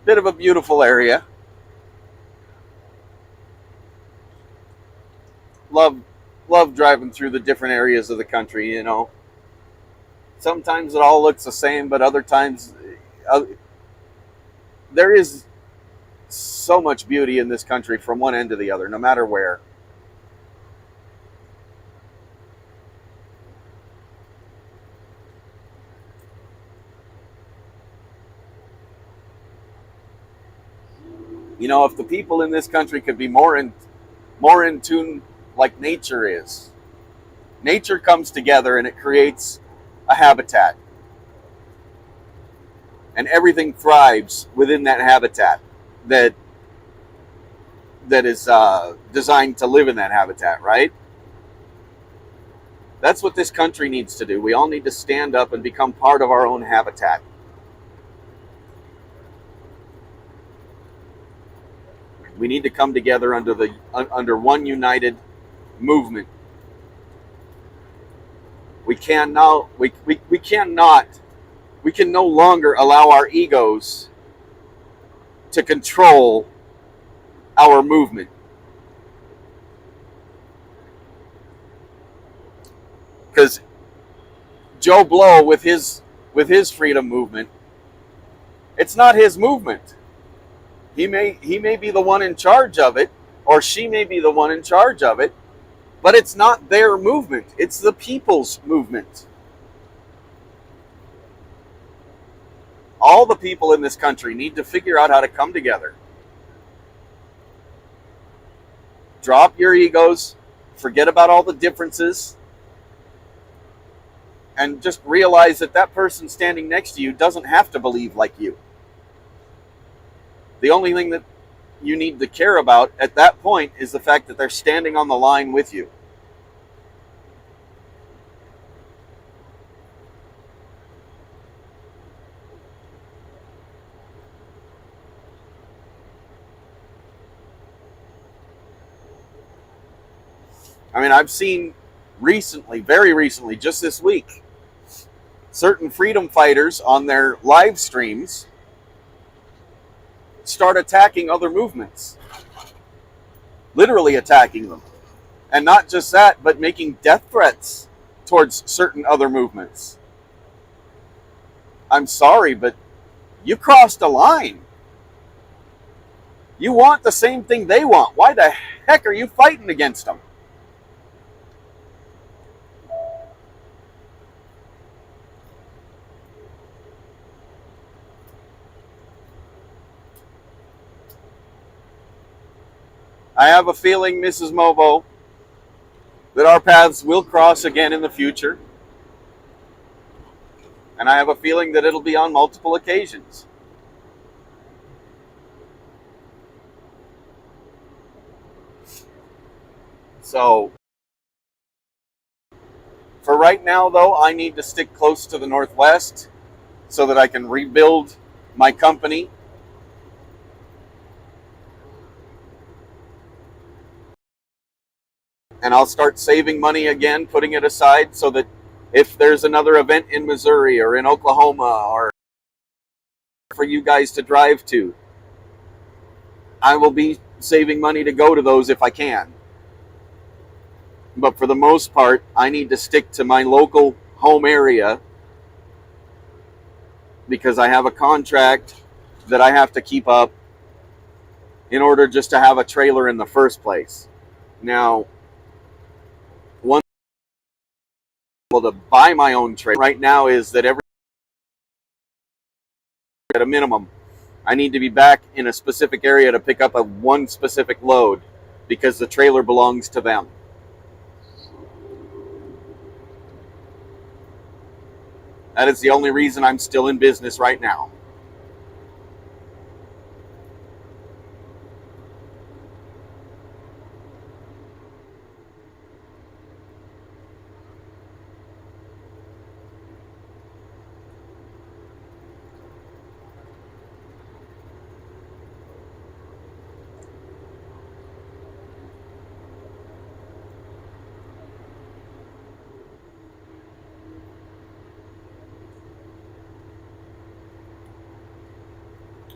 [SPEAKER 1] Bit of a beautiful area. Love, love driving through the different areas of the country. Sometimes it all looks the same, but other times uh, there is so much beauty in this country from one end to the other, no matter where. If the people in this country could be more in tune like nature is. Nature comes together and it creates a habitat, and everything thrives within that habitat that is designed to live in that habitat, right? That's what this country needs to do. We all need to stand up and become part of our own habitat. We need to come together under one united movement. We can no longer allow our egos to control our movement. Because Joe Blow with his freedom movement, it's not his movement. He may be the one in charge of it, or she may be the one in charge of it, but it's not their movement. It's the people's movement. All the people in this country need to figure out how to come together. Drop your egos, forget about all the differences, and just realize that that person standing next to you doesn't have to believe like you. The only thing that you need to care about at that point is the fact that they're standing on the line with you. I mean, I've seen recently, very recently, just this week, certain freedom fighters on their live streams start attacking other movements, literally attacking them. And not just that, but making death threats towards certain other movements. I'm sorry, but you crossed a line. You want the same thing they want. Why the heck are you fighting against them? I have a feeling, Mrs. Movo, that our paths will cross again in the future. And I have a feeling that it'll be on multiple occasions. So, for right now, though, I need to stick close to the Northwest so that I can rebuild my company. And I'll start saving money again, putting it aside so that if there's another event in Missouri or in Oklahoma or for you guys to drive to, I will be saving money to go to those if I can. But for the most part, I need to stick to my local home area because I have a contract that I have to keep up in order just to have a trailer in the first place. Now, one able to buy my own trailer right now is that every at a minimum, I need to be back in a specific area to pick up a one specific load because the trailer belongs to them. That is the only reason I'm still in business right now.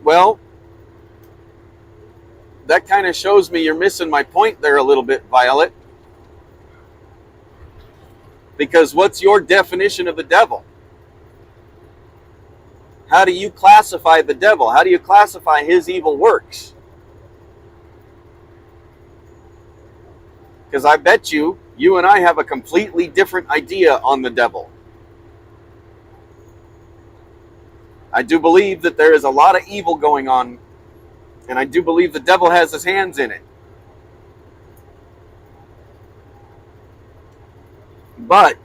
[SPEAKER 1] Well, that kind of shows me you're missing my point there a little bit, Violet. Because what's your definition of the devil? How do you classify the devil? How do you classify his evil works? Because I bet you and I have a completely different idea on the devil. I do believe that there is a lot of evil going on, and I do believe the devil has his hands in it. But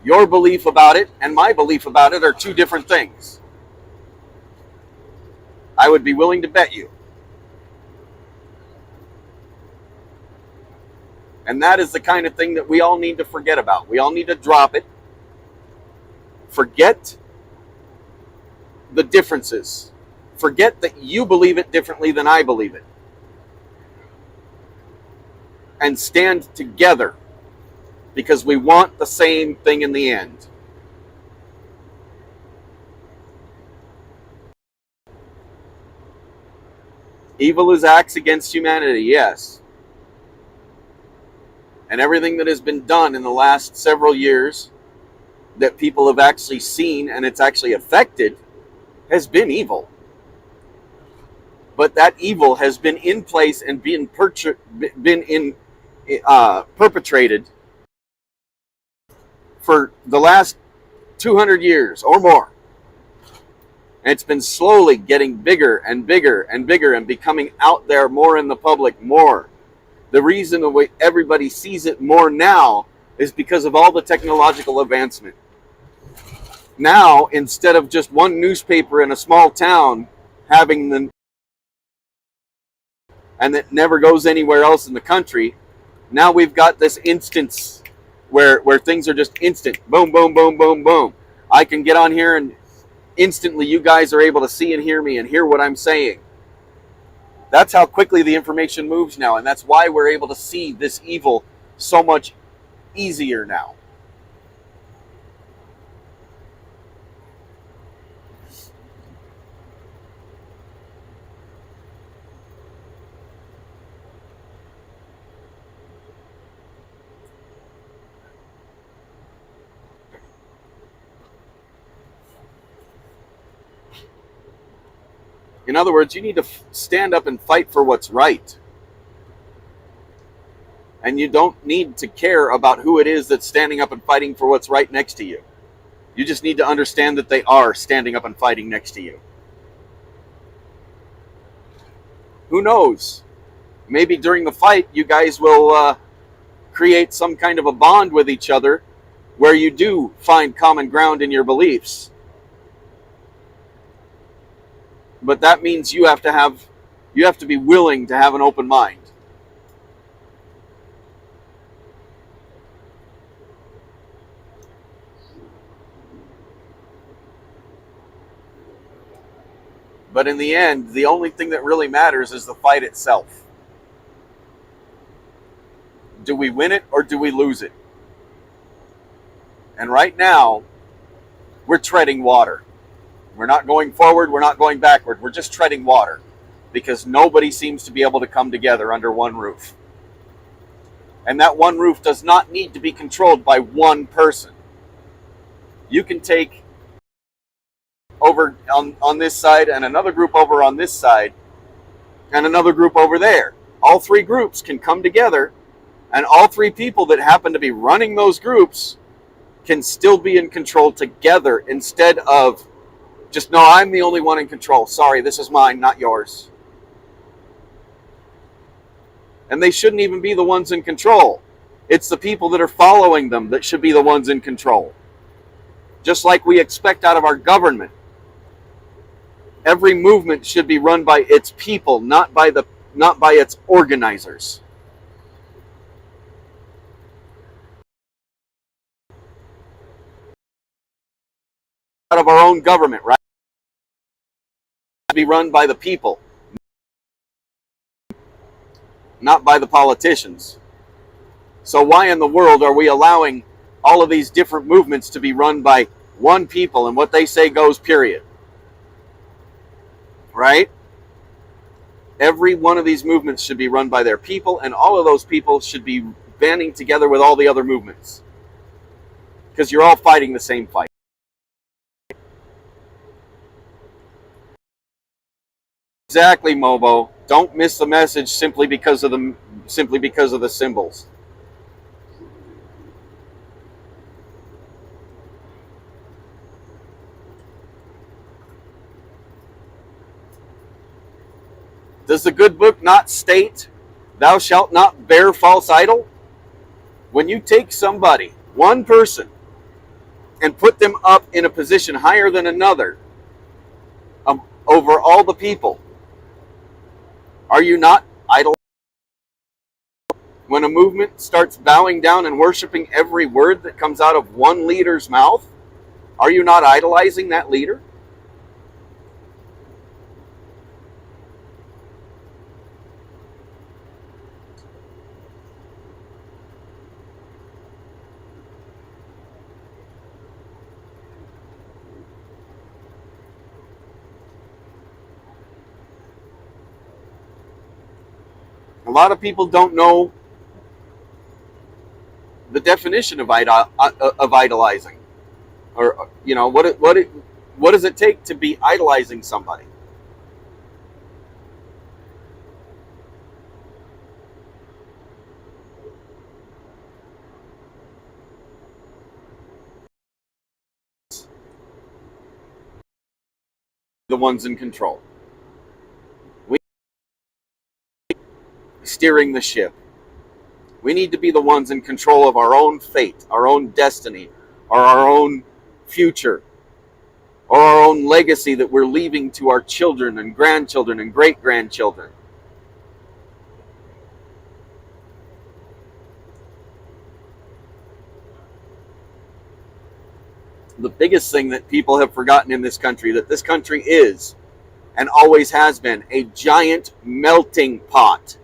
[SPEAKER 1] your belief about it and my belief about it are two different things. I would be willing to bet you. And that is the kind of thing that we all need to forget about. We all need to drop it. Forget the differences. Forget that you believe it differently than I believe it. And stand together because we want the same thing in the end. Evil is acts against humanity, yes. And everything that has been done in the last several years that people have actually seen and it's actually affected has been evil. But that evil has been in place and been perpetrated for the last 200 years or more. And it's been slowly getting bigger and bigger and bigger and becoming out there more in the public more. The reason the way everybody sees it more now is because of all the technological advancement. Now, instead of just one newspaper in a small town having the and that never goes anywhere else in the country, now we've got this instance where things are just instant. Boom, boom, boom, boom, boom. I can get on here and instantly you guys are able to see and hear me and hear what I'm saying. That's how quickly the information moves now, and that's why we're able to see this evil so much easier now. In other words, you need to stand up and fight for what's right. And you don't need to care about who it is that's standing up and fighting for what's right next to you. You just need to understand that they are standing up and fighting next to you. Who knows? Maybe during the fight, you guys will create some kind of a bond with each other where you do find common ground in your beliefs. But that means you have to be willing to have an open mind. But in the end, the only thing that really matters is the fight itself. Do we win it or do we lose it? And right now, we're treading water. We're not going forward, we're not going backward, we're just treading water because nobody seems to be able to come together under one roof. And that one roof does not need to be controlled by one person. You can take over on this side and another group over on this side and another group over there. All three groups can come together, and all three people that happen to be running those groups can still be in control together, instead of just, no, I'm the only one in control. Sorry, this is mine, not yours. And they shouldn't even be the ones in control. It's the people that are following them that should be the ones in control. Just like we expect out of our government. Every movement should be run by its people, not by its organizers. Out of our own government, right? Be run by the people, not by the politicians. So why in the world are we allowing all of these different movements to be run by one people, and what they say goes, period? Right? Every one of these movements should be run by their people, and all of those people should be banding together with all the other movements, because you're all fighting the same fight. Exactly, Mobo. Don't miss the message simply because of the symbols. Does the good book not state, "Thou shalt not bear false idol"? When you take somebody, one person, and put them up in a position higher than another, over all the people, are you not idol? When a movement starts bowing down and worshiping every word that comes out of one leader's mouth, are you not idolizing that leader? A lot of people don't know the definition of idolizing, or what does it take to be idolizing somebody? The ones in control. We steering the ship. We need to be the ones in control of our own fate, our own destiny, or our own future, or our own legacy that we're leaving to our children and grandchildren and great-grandchildren. The biggest thing that people have forgotten in this country, that this country is, and always has been, a giant melting pot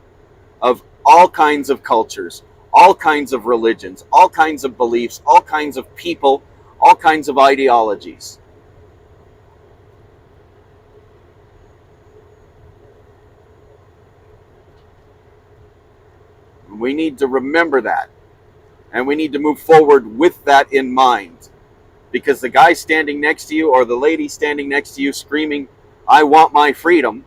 [SPEAKER 1] of all kinds of cultures, all kinds of religions, all kinds of beliefs, all kinds of people, all kinds of ideologies. We need to remember that, and we need to move forward with that in mind, because the guy standing next to you or the lady standing next to you screaming, "I want my freedom,"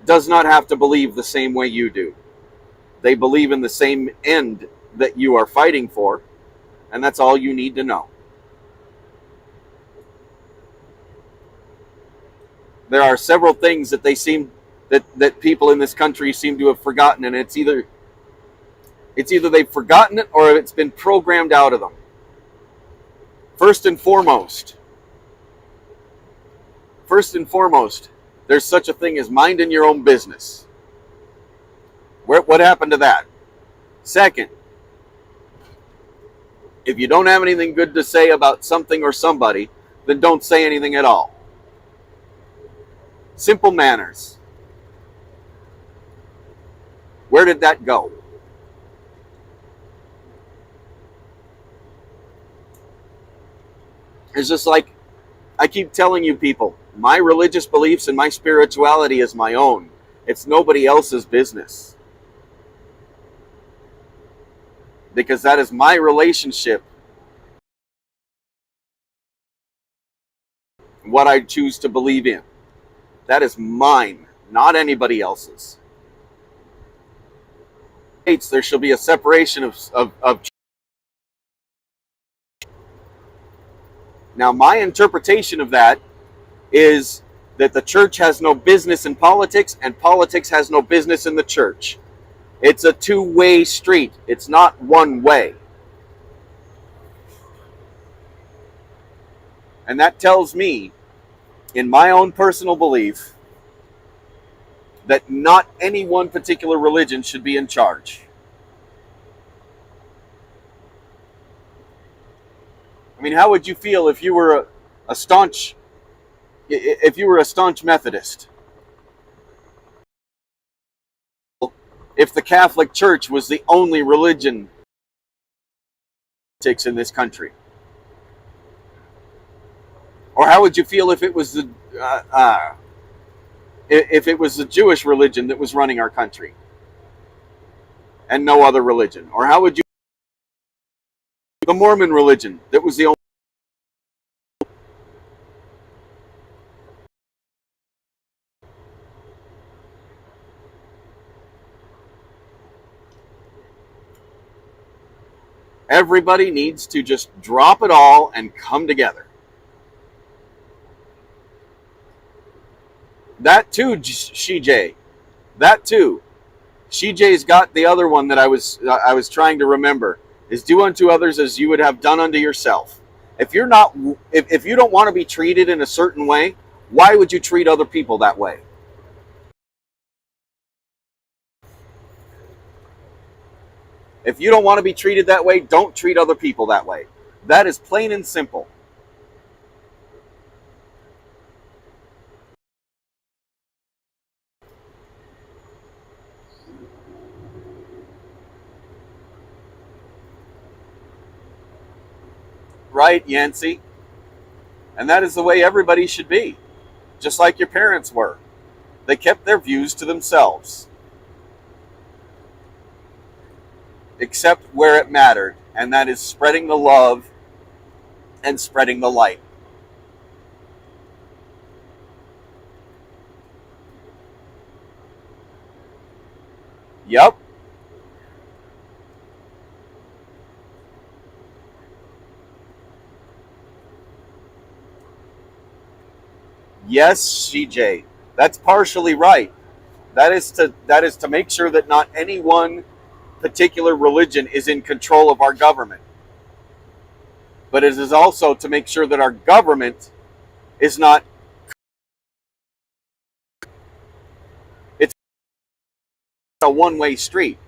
[SPEAKER 1] does not have to believe the same way you do. They believe in the same end that you are fighting for, and that's all you need to know. There are several things that that people in this country seem to have forgotten, and it's either they've forgotten it or it's been programmed out of them. First and foremost, there's such a thing as minding your own business. What happened to that? Second, if you don't have anything good to say about something or somebody, then don't say anything at all. Simple manners. Where did that go? It's just like I keep telling you people, my religious beliefs and my spirituality is my own. It's nobody else's business. because that is my relationship, what I choose to believe in. That is mine, not anybody else's. There shall be a separation of. Now, my interpretation of that is that the church has no business in politics and politics has no business in the church. It's a two-way street. It's not one way. And that tells me, in my own personal belief, that not any one particular religion should be in charge. I mean, how would you feel if you were a staunch Methodist? If the Catholic Church was the only religion in this country? Or how would you feel if it was the Jewish religion that was running our country and no other religion? Or how would you the Mormon religion that was the only? Everybody needs to just drop it all and come together. That too, CJ. That too. CJ's got the other one that I was trying to remember. Is do unto others as you would have done unto yourself. If you don't want to be treated in a certain way, why would you treat other people that way? If you don't want to be treated that way, don't treat other people that way. That is plain and simple. Right, Yancey? And that is the way everybody should be. Just like your parents were. They kept their views to themselves. Except where it mattered, and that is spreading the love and spreading the light. Yep. Yes, CJ. That's partially right. That is to make sure that not any one particular religion is in control of our government. But it is also to make sure that our government is not. It's a one-way street.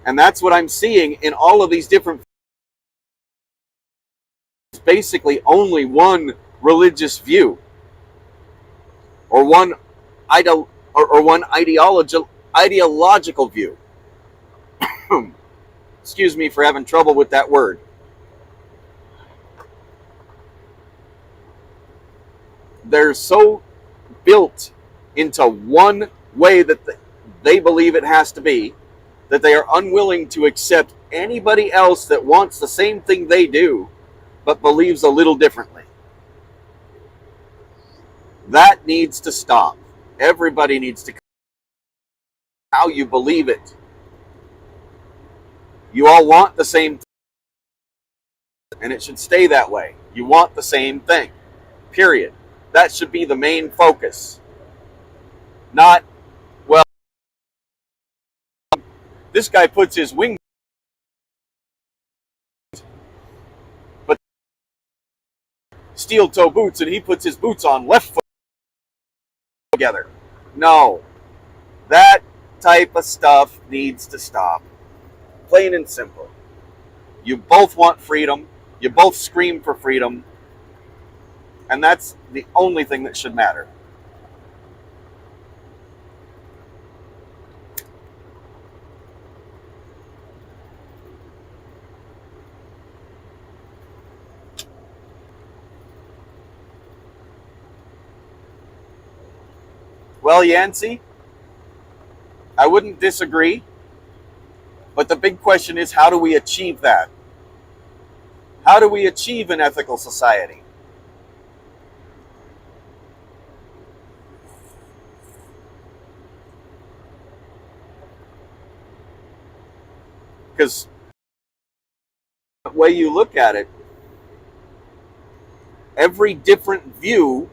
[SPEAKER 1] And that's what I'm seeing in all of these different. It's basically only one religious view, or one ideological view. Excuse me for having trouble with that word. They're so built into one way that they believe it has to be, that they are unwilling to accept anybody else that wants the same thing they do, but believes a little differently. That needs to stop. Everybody needs to how you believe it. You all want the same thing, and it should stay that way. You want the same thing. Period. That should be the main focus. Not, well, this guy puts his wing, but steel toe boots, and he puts his boots on left foot together. No. That type of stuff needs to stop. Plain and simple. You both want freedom. You both scream for freedom. And that's the only thing that should matter. Well, Yancey, I wouldn't disagree. But the big question is, how do we achieve that? How do we achieve an ethical society? Because the way you look at it, every different view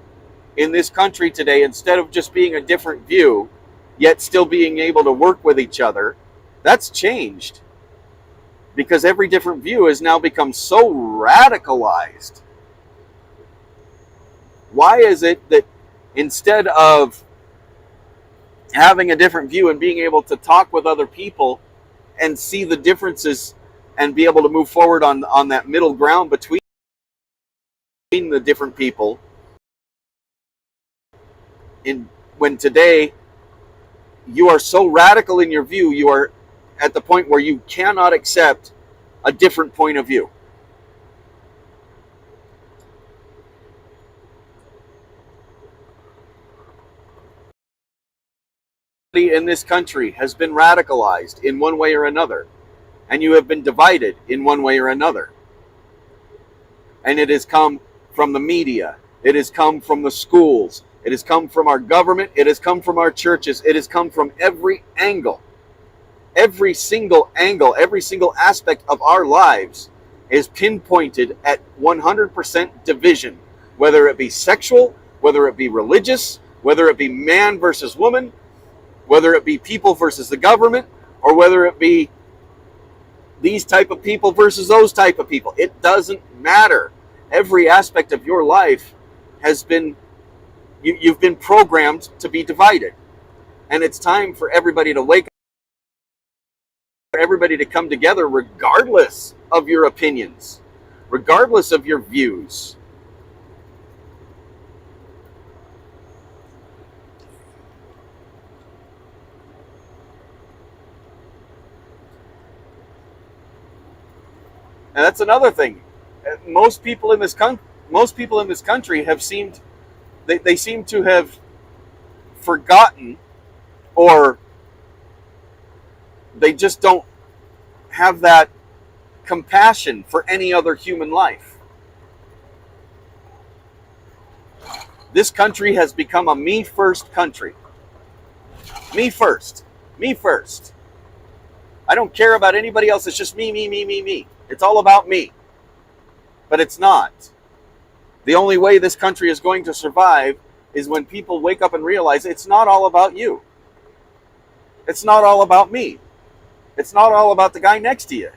[SPEAKER 1] in this country today, instead of just being a different view, yet still being able to work with each other, that's changed. Because every different view has now become so radicalized. Why is it that instead of having a different view and being able to talk with other people and see the differences and be able to move forward on that middle ground between the different people, when today you are so radical in your view, you are at the point where you cannot accept a different point of view. In this country has been radicalized in one way or another, and you have been divided in one way or another. And it has come from the media, it has come from the schools, it has come from our government, it has come from our churches, it has come from every angle. Every single angle, every single aspect of our lives is pinpointed at 100% division, whether it be sexual, whether it be religious, whether it be man versus woman, whether it be people versus the government, or whether it be these type of people versus those type of people. It doesn't matter. Every aspect of your life has been, you've been programmed to be divided. And it's time for everybody to wake up, for everybody to come together regardless of your opinions, regardless of your views. And that's another thing. Most people in this country have seemed, they seem to have forgotten, or they just don't have that compassion for any other human life. This country has become a me first country. Me first. Me first. I don't care about anybody else. It's just me, me, me, me, me. It's all about me. But it's not. The only way this country is going to survive is when people wake up and realize it's not all about you. It's not all about me. It's not all about the guy next to you.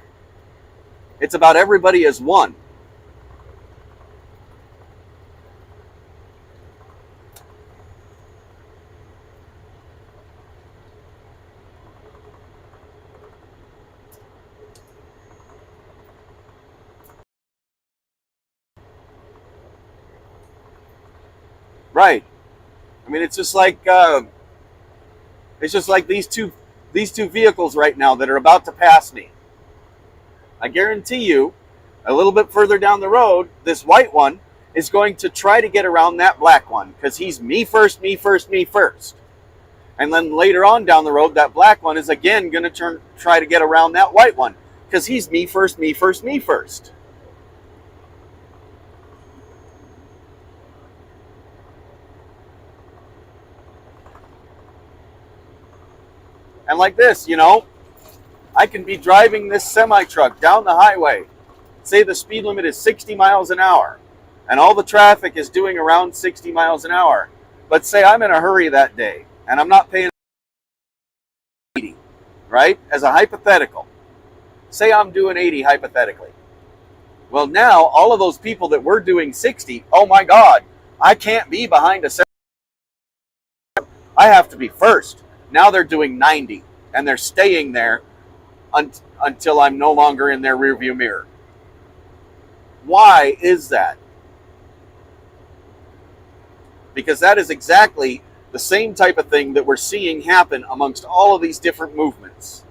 [SPEAKER 1] It's about everybody as one. Right. I mean, it's just like these two vehicles right now that are about to pass me. I guarantee you, a little bit further down the road, this white one is going to try to get around that black one because he's me first, me first, me first. And then later on down the road, that black one is again going to try to get around that white one because he's me first, me first, me first. And like this, I can be driving this semi-truck down the highway. Say the speed limit is 60 miles an hour, and all the traffic is doing around 60 miles an hour. But say I'm in a hurry that day, and I'm not paying 80, right? As a hypothetical. Say I'm doing 80 hypothetically. Well, now, all of those people that were doing 60, oh my God, I can't be behind a I have to be first. Now they're doing 90, and they're staying there until I'm no longer in their rearview mirror. Why is that? Because that is exactly the same type of thing that we're seeing happen amongst all of these different movements.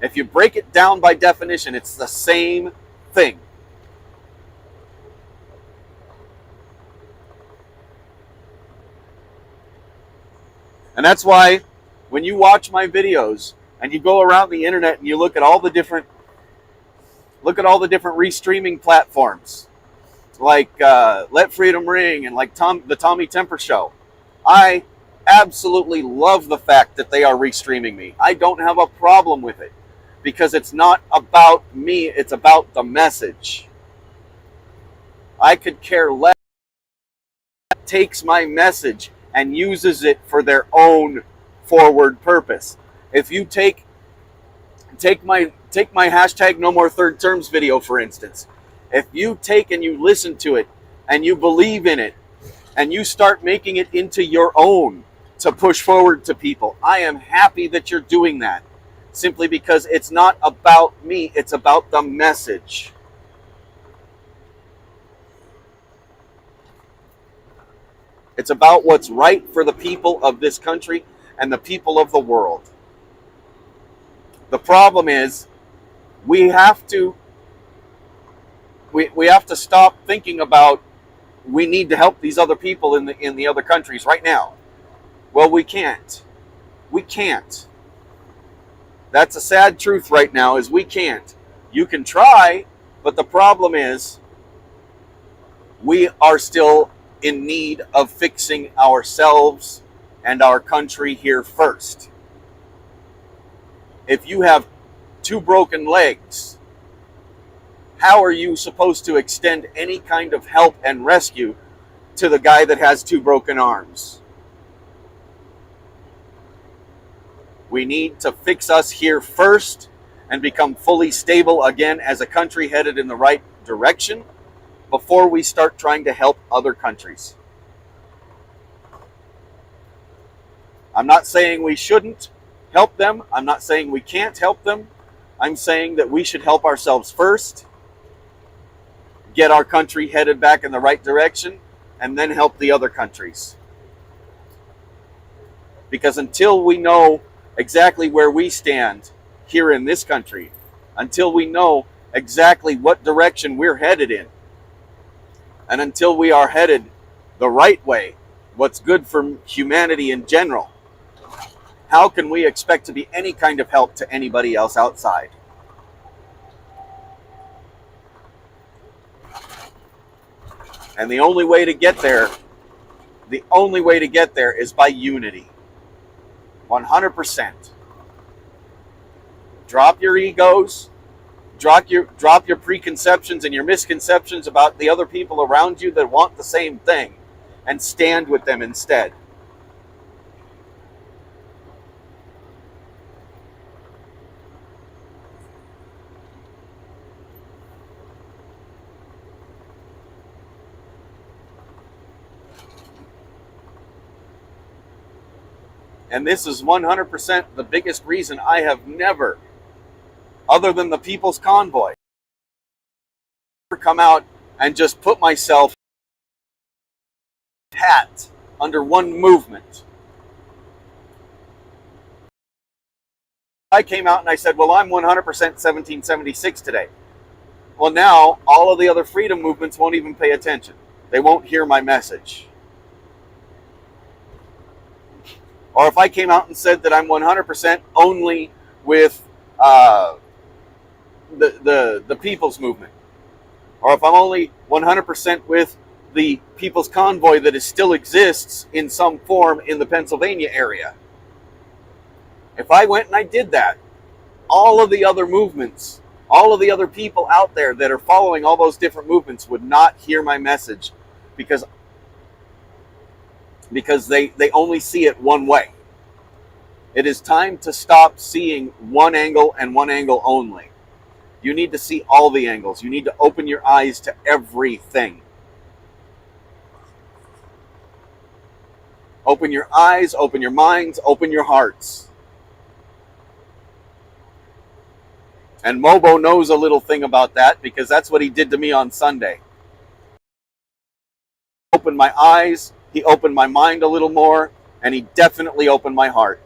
[SPEAKER 1] If you break it down by definition, it's the same thing. And that's why When you watch my videos and you go around the internet and you look at all the different restreaming platforms, like Let Freedom Ring and like the Tommy Temper Show, I absolutely love the fact that they are restreaming me. I don't have a problem with it because it's not about me, it's about the message. I could care less who takes my message and uses it for their own forward purpose. If you take my hashtag no more third terms video, for instance, if you take and you listen to it and you believe in it and you start making it into your own to push forward to people, I am happy that you're doing that, simply because it's not about me, it's about the message. It's about what's right for the people of this country and the people of the world. The problem is we have to stop thinking about we need to help these other people in the other countries right now. Well, we can't. We can't. That's a sad truth right now, is we can't. You can try, but the problem is we are still in need of fixing ourselves and our country here first. If you have 2 broken legs, how are you supposed to extend any kind of help and rescue to the guy that has 2 broken arms? We need to fix us here first and become fully stable again as a country headed in the right direction before we start trying to help other countries. I'm not saying we shouldn't help them. I'm not saying we can't help them. I'm saying that we should help ourselves first, get our country headed back in the right direction, and then help the other countries. Because until we know exactly where we stand here in this country, until we know exactly what direction we're headed in, and until we are headed the right way, what's good for humanity in general, how can we expect to be any kind of help to anybody else outside? And the only way to get there is by unity. 100%. Drop your egos, drop your preconceptions and your misconceptions about the other people around you that want the same thing, and stand with them instead. And this is 100% the biggest reason I have never, other than the People's Convoy, come out and just put myself hat under one movement. I came out and I said, well, I'm 100% 1776 today. Well, now all of the other freedom movements won't even pay attention. They won't hear my message. Or if I came out and said that I'm 100% only with the People's Movement, or if I'm only 100% with the People's Convoy that still exists in some form in the Pennsylvania area, if I went and I did that, all of the other movements, all of the other people out there that are following all those different movements would not hear my message, because they only see it one way. It is time to stop seeing one angle and one angle only. You need to see all the angles. You need to open your eyes to everything. Open your eyes, open your minds, open your hearts. And Mobo knows a little thing about that, because that's what he did to me on Sunday. He opened my eyes, he opened my mind a little more, and he definitely opened my heart.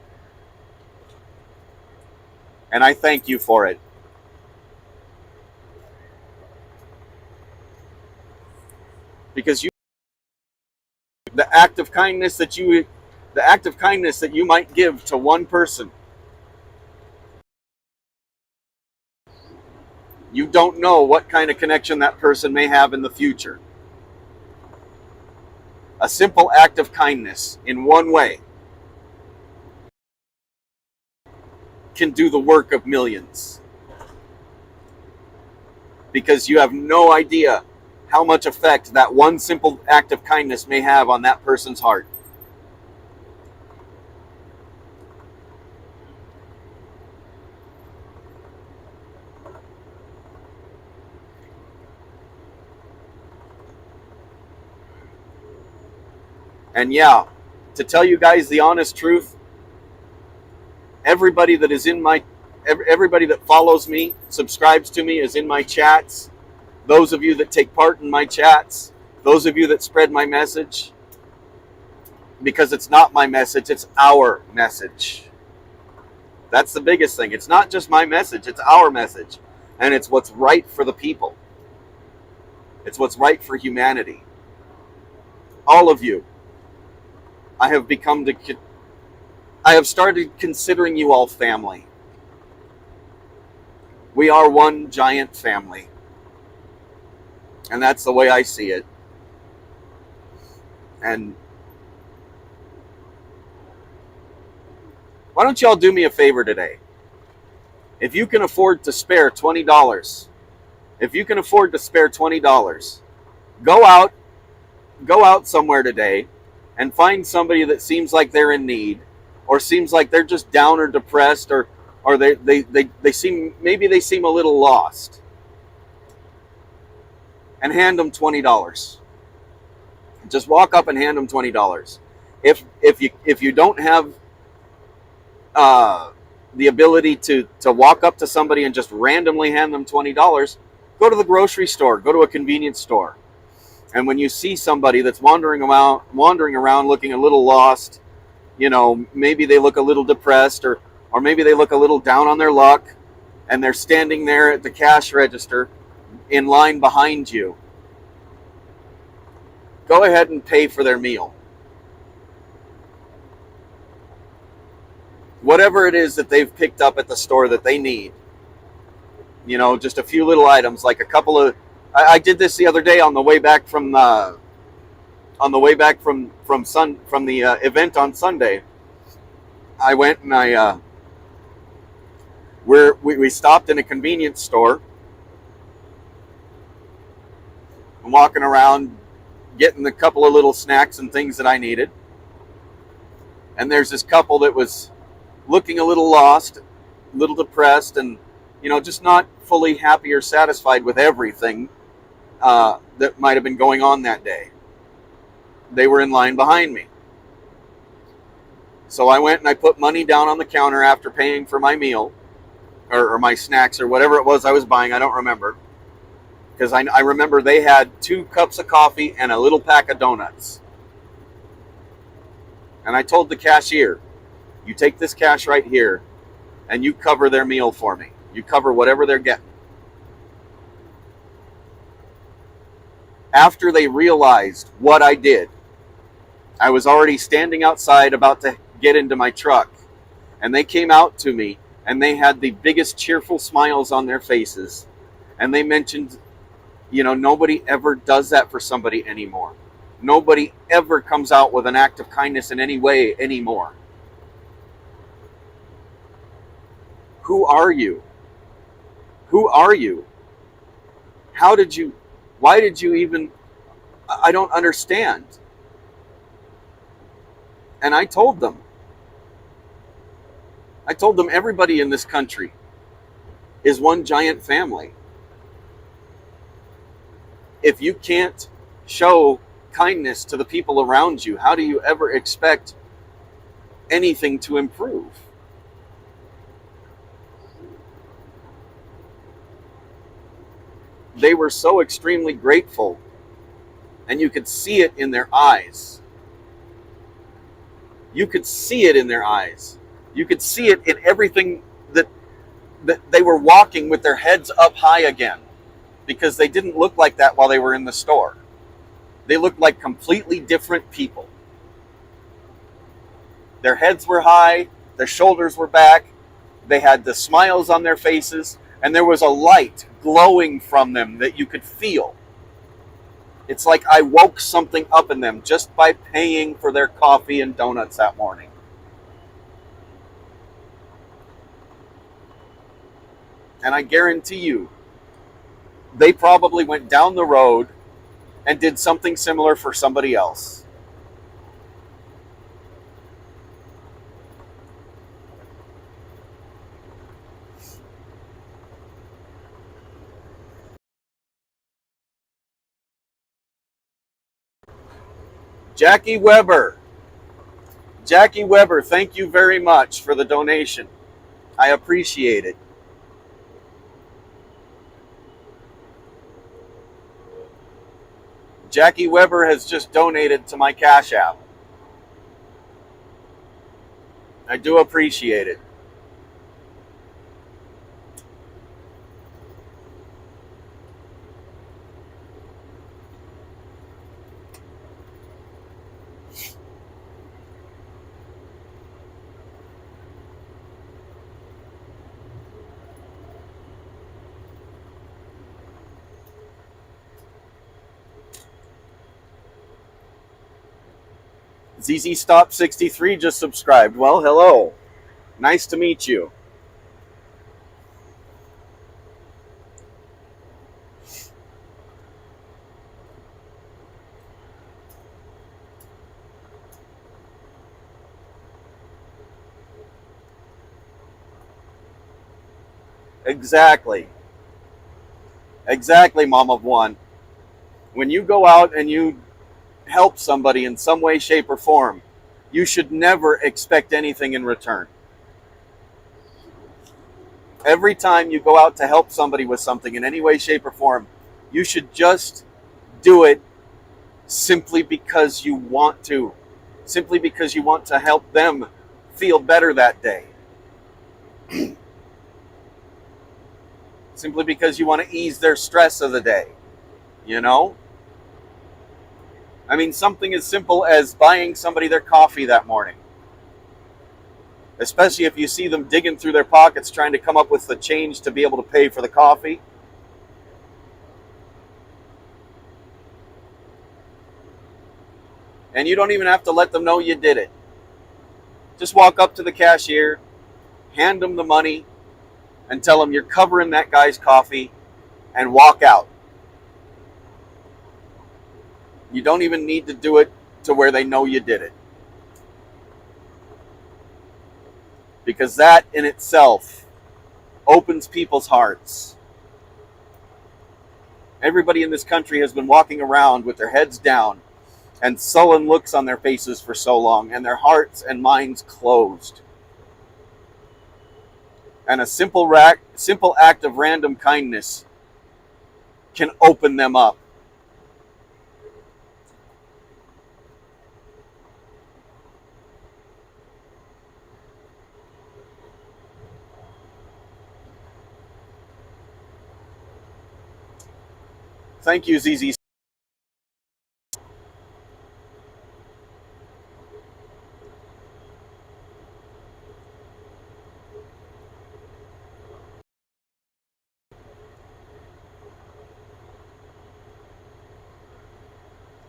[SPEAKER 1] And I thank you for it. Because the act of kindness that you The act of kindness that you might give to one person, you don't know what kind of connection that person may have in the future. A simple act of kindness in one way can do the work of millions, because you have no idea how much effect that one simple act of kindness may have on that person's heart. And yeah, to tell you guys the honest truth, everybody that is in my, everybody that follows me, subscribes to me, is in my chats. Those of you that take part in my chats, those of you that spread my message, because it's not my message, it's our message. That's the biggest thing. It's not just my message, it's our message. And it's what's right for the people. It's what's right for humanity. All of you. I have started considering you all family. We are one giant family. And that's the way I see it. And why don't y'all do me a favor today? If you can afford to spare $20, go out somewhere today and find somebody that seems like they're in need, or seems like they're just down or depressed, or they seem a little lost, and hand them $20. Just walk up and hand them $20. If you don't have the ability to walk up to somebody and just randomly hand them $20, go to the grocery store, go to a convenience store. And when you see somebody that's wandering around looking a little lost, maybe they look a little depressed, or maybe they look a little down on their luck, and they're standing there at the cash register in line behind you, go ahead and pay for their meal. Whatever it is that they've picked up at the store that they need, just a few little items, like a couple of, I did this the other day on the way back from the event on Sunday. I went and we stopped in a convenience store. I'm walking around getting a couple of little snacks and things that I needed. And there's this couple that was looking a little lost, a little depressed, and just not fully happy or satisfied with everything that might have been going on that day. They were in line behind me. So I went and I put money down on the counter after paying for my meal, or my snacks, or whatever it was I was buying. I don't remember. Because I remember they had 2 cups of coffee and a little pack of donuts. And I told the cashier, you take this cash right here and you cover their meal for me. You cover whatever they're getting. After they realized what I did, I was already standing outside about to get into my truck. And they came out to me and they had the biggest cheerful smiles on their faces. And they mentioned, nobody ever does that for somebody anymore. Nobody ever comes out with an act of kindness in any way anymore. Who are you? Who are you? Why did you even, I don't understand. And I told them everybody in this country is one giant family. If you can't show kindness to the people around you, how do you ever expect anything to improve? They were so extremely grateful, and you could see it in their eyes. You could see it in their eyes. You could see it in everything that they were walking with their heads up high again, because they didn't look like that while they were in the store. They looked like completely different people. Their heads were high, their shoulders were back, they had the smiles on their faces, and there was a light glowing from them that you could feel. It's like I woke something up in them just by paying for their coffee and donuts that morning. And I guarantee you, they probably went down the road and did something similar for somebody else. Jackie Weber, thank you very much for the donation. I appreciate it. Jackie Weber has just donated to my Cash App. I do appreciate it. ZZ Stop 63 just subscribed. Well, hello. Nice to meet you. Exactly. Exactly, Mom of One. When you go out and you help somebody in some way, shape, or form, you should never expect anything in return. Every time you go out to help somebody with something in any way, shape, or form, you should just do it simply because you want to. Simply because you want to help them feel better that day. Simply because you want to ease their stress of the day. You know? I mean, something as simple as buying somebody their coffee that morning. Especially if you see them digging through their pockets trying to come up with the change to be able to pay for the coffee. And you don't even have to let them know you did it. Just walk up to the cashier, hand them the money, and tell them you're covering that guy's coffee, and walk out. You don't even need to do it to where they know you did it. Because that in itself opens people's hearts. Everybody in this country has been walking around with their heads down and sullen looks on their faces for so long, and their hearts and minds closed. And a simple act of random kindness can open them up. Thank you, ZZ.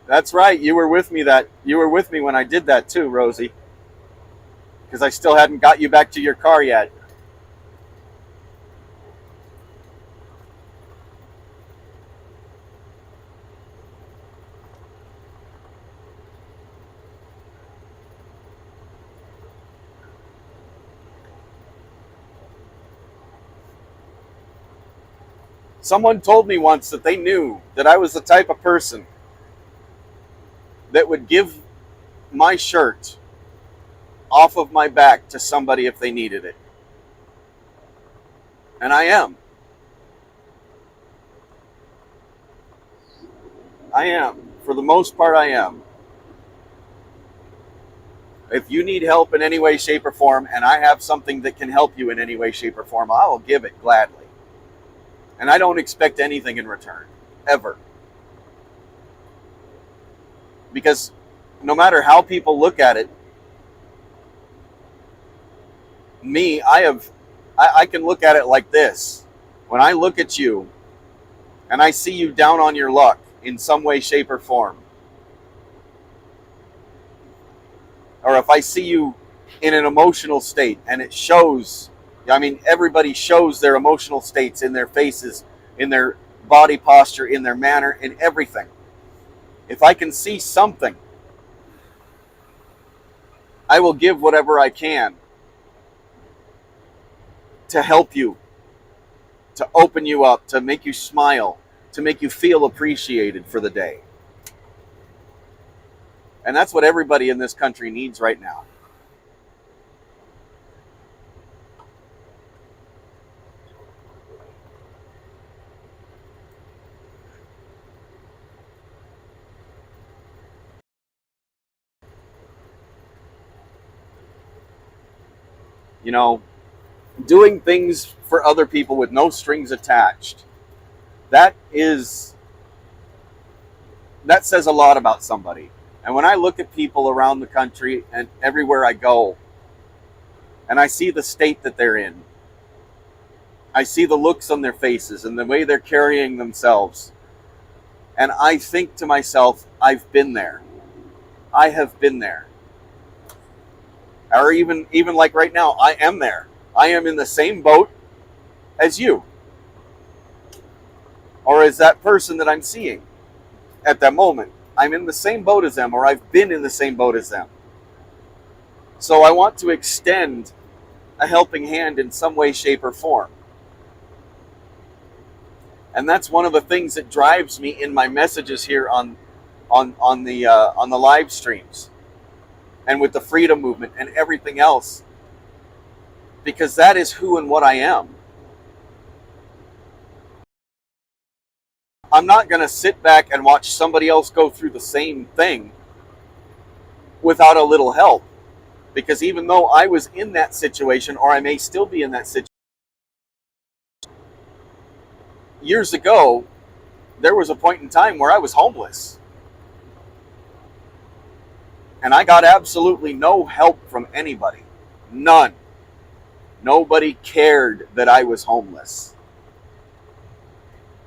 [SPEAKER 1] That's right. You were with me when I did that too, Rosie. Because I still hadn't got you back to your car yet. Someone told me once that they knew that I was the type of person that would give my shirt off of my back to somebody if they needed it. And I am. I am. For the most part, I am. If you need help in any way, shape, or form, and I have something that can help you in any way, shape, or form, I will give it gladly. And I don't expect anything in return. Ever. Because no matter how people look at it, Me, I can look at it like this. When I look at you and I see you down on your luck in some way, shape, or form, or if I see you in an emotional state and it shows, I mean, everybody shows their emotional states in their faces, in their body posture, in their manner, in everything. If I can see something, I will give whatever I can to help you, to open you up, to make you smile, to make you feel appreciated for the day. And that's what everybody in this country needs right now. You know, doing things for other people with no strings attached. That says a lot about somebody. And when I look at people around the country and everywhere I go, and I see the state that they're in, I see the looks on their faces and the way they're carrying themselves, and I think to myself, I've been there. I have been there. Or even like right now, I am there. I am in the same boat as you, or as that person that I'm seeing at that moment. I'm in the same boat as them, or I've been in the same boat as them. So I want to extend a helping hand in some way, shape, or form. And that's one of the things that drives me in my messages here on the live streams and with the freedom movement and everything else, because that is who and what I am. I'm not going to sit back and watch somebody else go through the same thing without a little help. Because even though I was in that situation, or I may still be in that situation, years ago, there was a point in time where I was homeless. And I got absolutely no help from anybody. None. Nobody cared that I was homeless.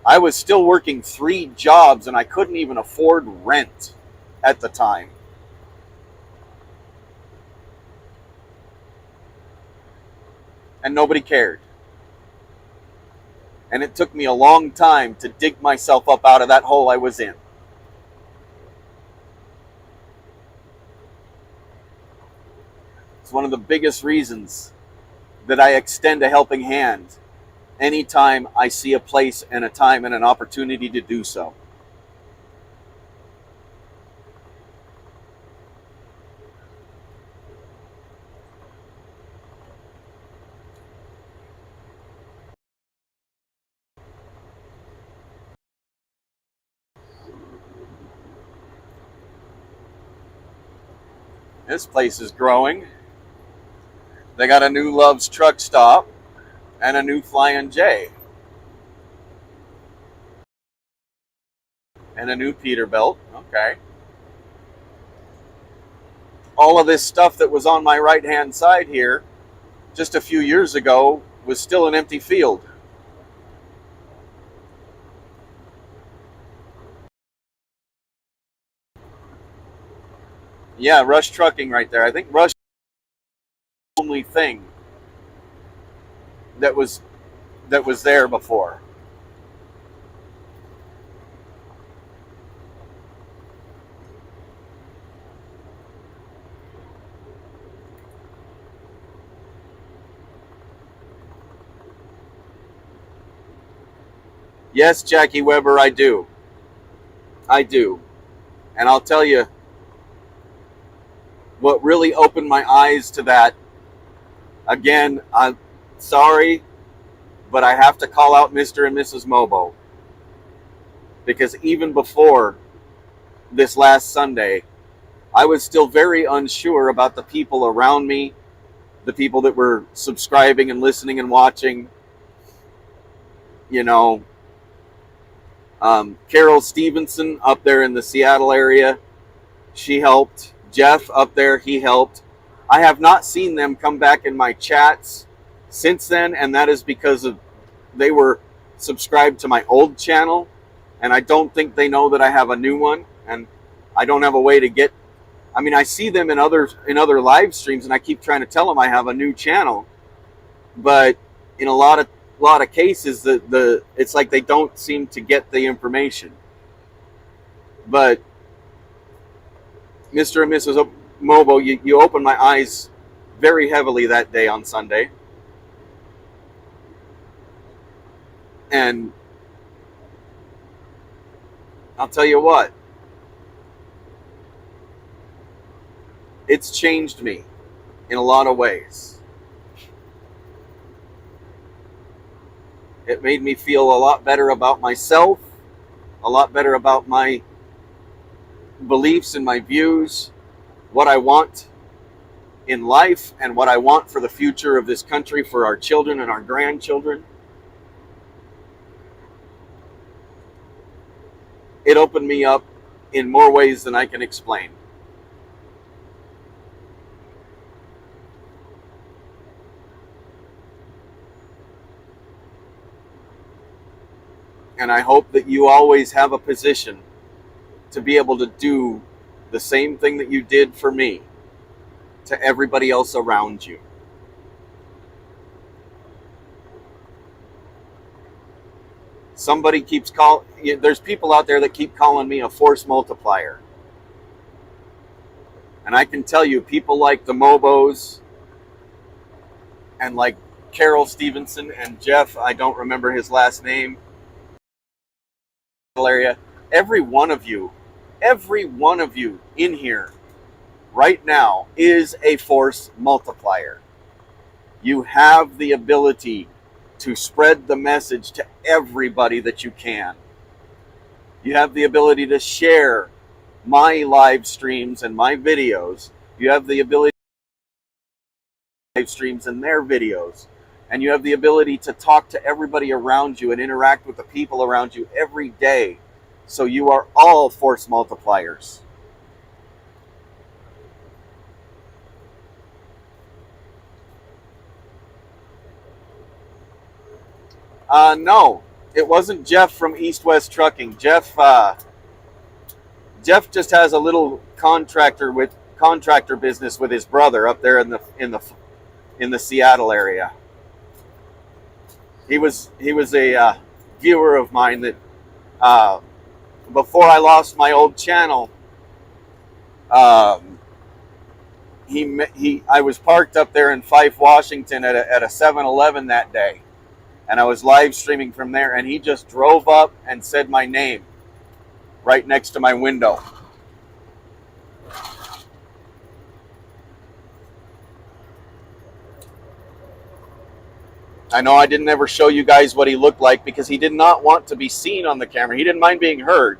[SPEAKER 1] I was still working 3 jobs and I couldn't even afford rent at the time. And nobody cared. And it took me a long time to dig myself up out of that hole I was in. It's one of the biggest reasons that I extend a helping hand anytime I see a place and a time and an opportunity to do so. This place is growing. They got a new Love's truck stop and a new Flying J and a new Peterbilt. Okay. All of this stuff that was on my right hand side here just a few years ago was still an empty field. Yeah, Rush Trucking right there. I think Rush is the only thing that was there before. Yes, Jackie Weber, I do. I do. And I'll tell you what really opened my eyes to that. Again, I'm sorry, but I have to call out Mr. and Mrs. Mobo. Because even before this last Sunday, I was still very unsure about the people around me, the people that were subscribing and listening and watching. You know, Carol Stevenson up there in the Seattle area, she helped. Jeff up there, he helped. I have not seen them come back in my chats since then, and that is because of they were subscribed to my old channel, and I don't think they know that I have a new one, and I don't have a way to get. I mean, I see them in other live streams, and I keep trying to tell them I have a new channel, but in a lot of cases, it's like they don't seem to get the information. But Mr. and Mrs. Mobo, you opened my eyes very heavily that day on Sunday. And I'll tell you what, it's changed me in a lot of ways. It made me feel a lot better about myself, a lot better about my beliefs and my views, what I want in life and what I want for the future of this country, for our children and our grandchildren. It opened me up in more ways than I can explain. And I hope that you always have a position to be able to do the same thing that you did for me to everybody else around you. Somebody keeps there's people out there that keep calling me a force multiplier. And I can tell you, people like the Mobos and like Carol Stevenson and Jeff, I don't remember his last name, area, every one of you in here right now is a force multiplier. You have the ability to spread the message to everybody that you can. You have the ability to share my live streams and my videos. You have the ability to live streams and their videos. And you have the ability to talk to everybody around you and interact with the people around you every day. So you are all force multipliers. No, it wasn't Jeff from East West Trucking. Jeff just has a little contractor business with his brother up there in the Seattle area. He was a viewer of mine that before I lost my old channel. I was parked up there in Fife, Washington at a 7-Eleven that day. And I was live streaming from there, and he just drove up and said my name right next to my window. I know I didn't ever show you guys what he looked like because he did not want to be seen on the camera. He didn't mind being heard,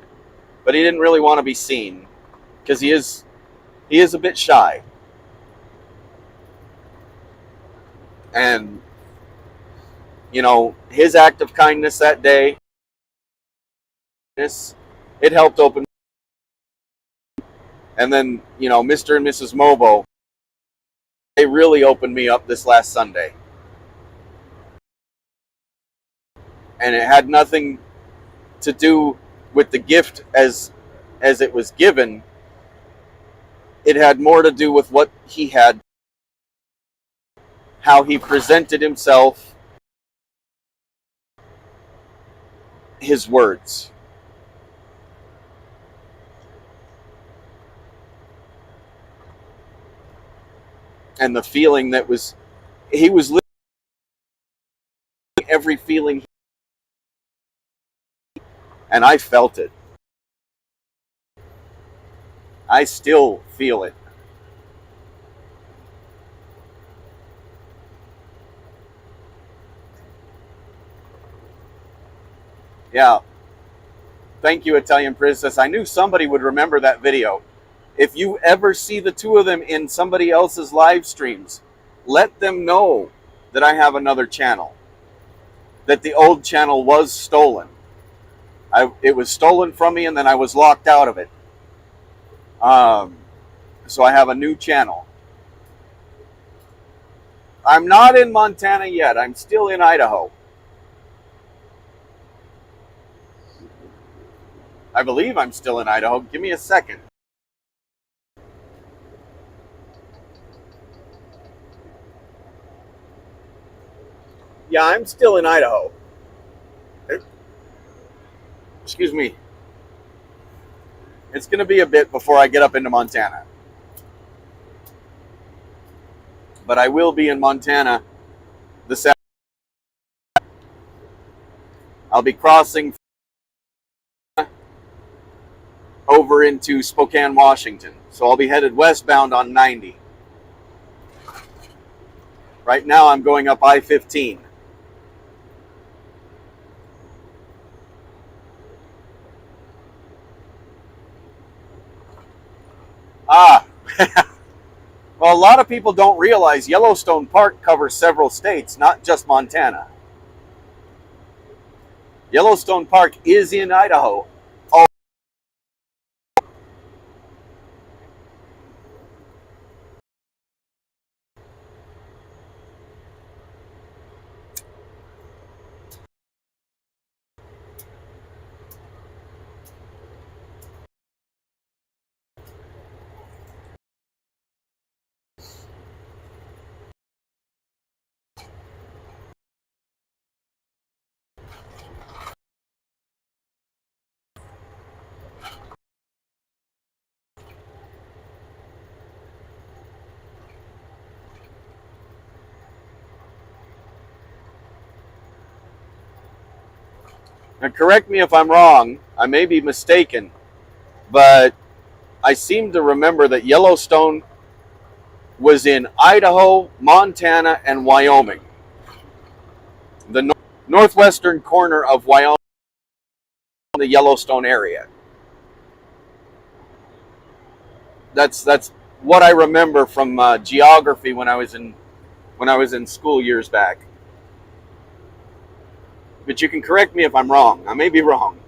[SPEAKER 1] but he didn't really want to be seen because he is a bit shy. And you know, his act of kindness that day, it helped open. And then, you know, Mr. and Mrs. Mobo, they really opened me up this last Sunday. And it had nothing to do with the gift as it was given. It had more to do with what he had, how he presented himself, his words. And the feeling that he was living every feeling, and I felt it. I still feel it. Yeah. Thank you, Italian Princess. I knew somebody would remember that video. If you ever see the two of them in somebody else's live streams, let them know that I have another channel. That the old channel was stolen. It was stolen from me and then I was locked out of it. So I have a new channel. I'm not in Montana yet. I'm still in Idaho. I believe I'm still in Idaho. Give me a second. Yeah, I'm still in Idaho. Excuse me. It's going to be a bit before I get up into Montana. But I will be in Montana this afternoon. I'll be crossing over into Spokane, Washington. So I'll be headed westbound on 90. Right now I'm going up I-15. Ah, well, a lot of people don't realize Yellowstone Park covers several states, not just Montana. Yellowstone Park is in Idaho. Oh, now correct me if I'm wrong. I may be mistaken, but I seem to remember that Yellowstone was in Idaho, Montana, and Wyoming. The northwestern corner of Wyoming, the Yellowstone area. That's what I remember from geography when I was in school years back. But you can correct me if I'm wrong. I may be wrong.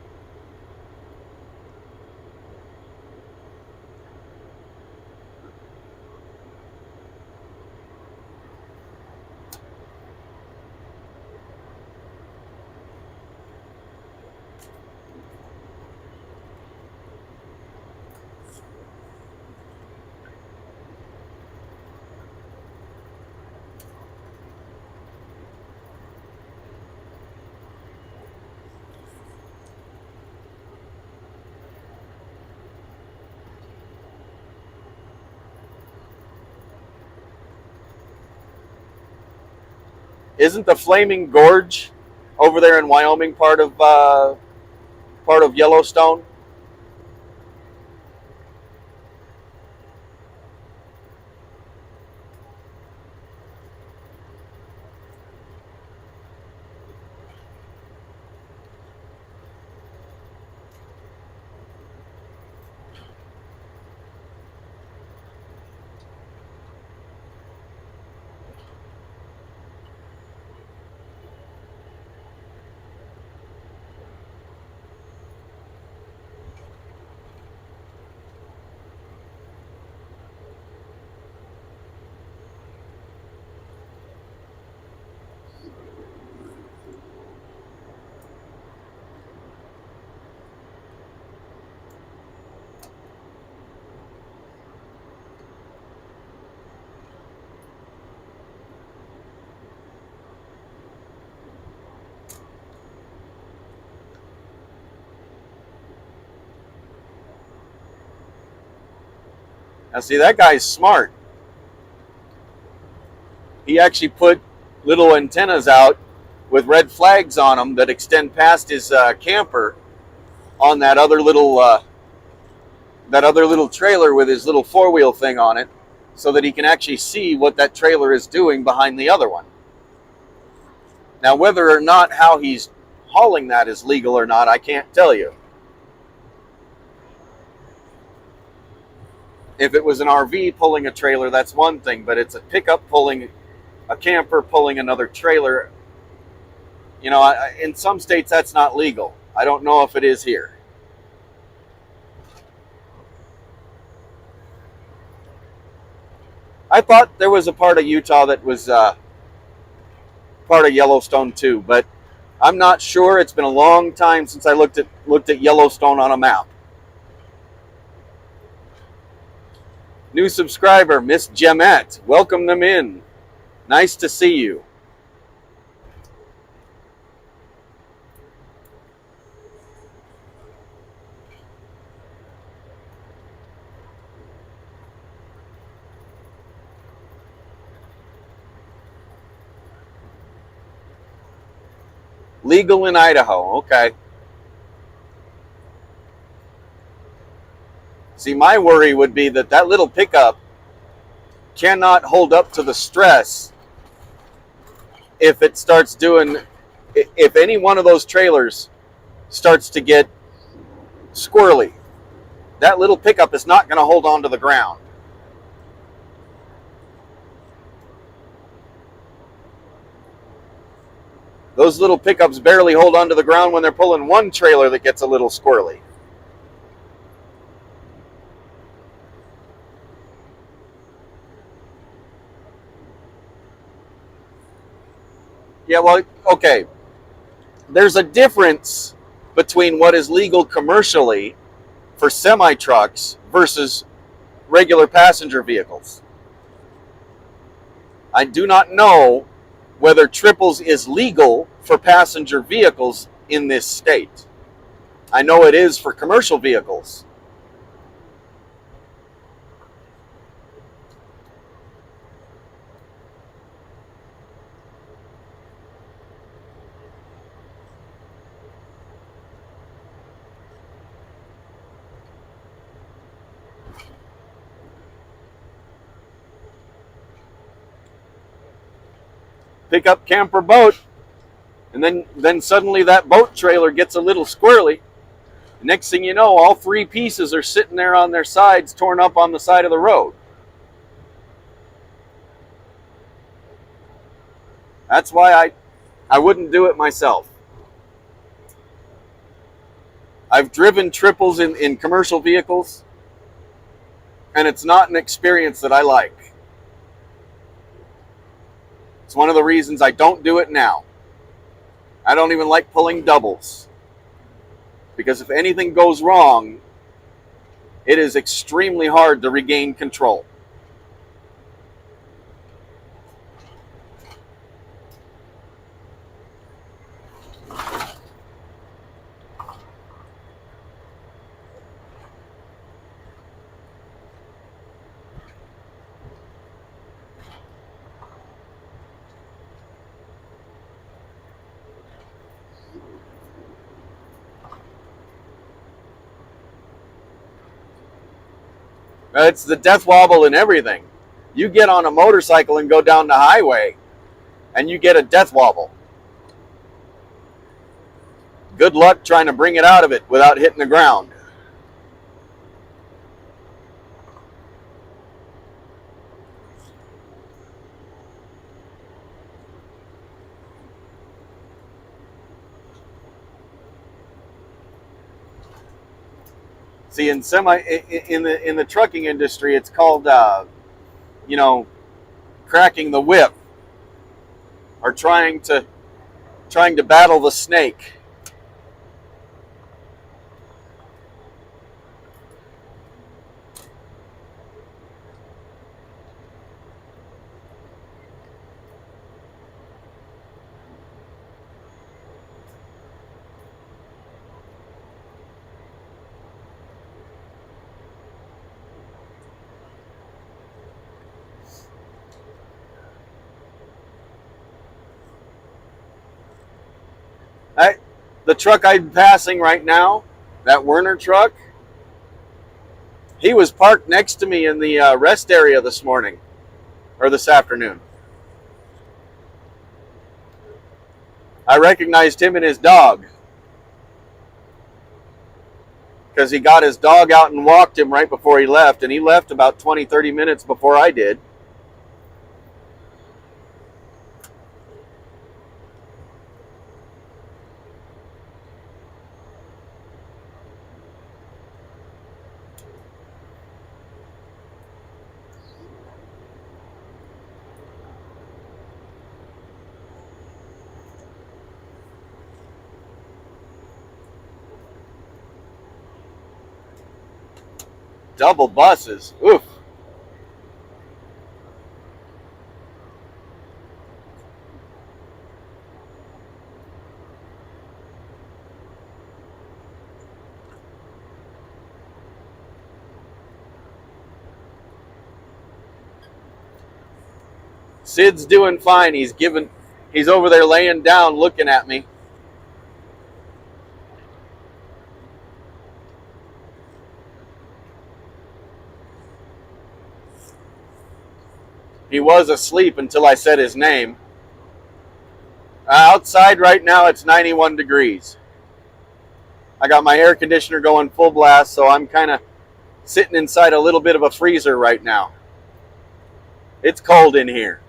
[SPEAKER 1] Isn't the Flaming Gorge over there in Wyoming part of Yellowstone? Now, see, that guy's smart. He actually put little antennas out with red flags on them that extend past his camper on that other little trailer with his little four-wheel thing on it, so that he can actually see what that trailer is doing behind the other one. Now, whether or not how he's hauling that is legal or not, I can't tell you. If it was an RV pulling a trailer, that's one thing, but it's a pickup pulling a camper pulling another trailer. You know, in some states that's not legal. I don't know if it is here. I thought there was a part of Utah that was part of Yellowstone too, but I'm not sure. It's been a long time since I looked at Yellowstone on a map. New subscriber, Miss Gemette. Welcome them in. Nice to see you. Legal in Idaho. Okay. See, my worry would be that little pickup cannot hold up to the stress if it starts doing, if any one of those trailers starts to get squirrely. That little pickup is not going to hold on to the ground. Those little pickups barely hold onto the ground when they're pulling one trailer that gets a little squirrely. Yeah, well, okay. There's a difference between what is legal commercially for semi-trucks versus regular passenger vehicles. I do not know whether triples is legal for passenger vehicles in this state. I know it is for commercial vehicles. Pick up camper boat, and then suddenly that boat trailer gets a little squirrely. The next thing you know, all three pieces are sitting there on their sides, torn up on the side of the road. That's why I wouldn't do it myself. I've driven triples in commercial vehicles, and it's not an experience that I like. It's one of the reasons I don't do it now. I don't even like pulling doubles. Because if anything goes wrong, it is extremely hard to regain control. It's the death wobble in everything. You get on a motorcycle and go down the highway, and you get a death wobble. Good luck trying to bring it out of it without hitting the ground. See, in the trucking industry, it's called cracking the whip, or trying to battle the snake. The truck I'm passing right now, that Werner truck, he was parked next to me in the rest area this morning, or this afternoon. I recognized him and his dog, because he got his dog out and walked him right before he left, and he left about 20-30 minutes before I did. Double buses. Oof. Sid's doing fine. He's over there laying down looking at me. He was asleep until I said his name. Outside right now it's 91 degrees. I got my air conditioner going full blast, so I'm kind of sitting inside a little bit of a freezer right now. It's cold in here.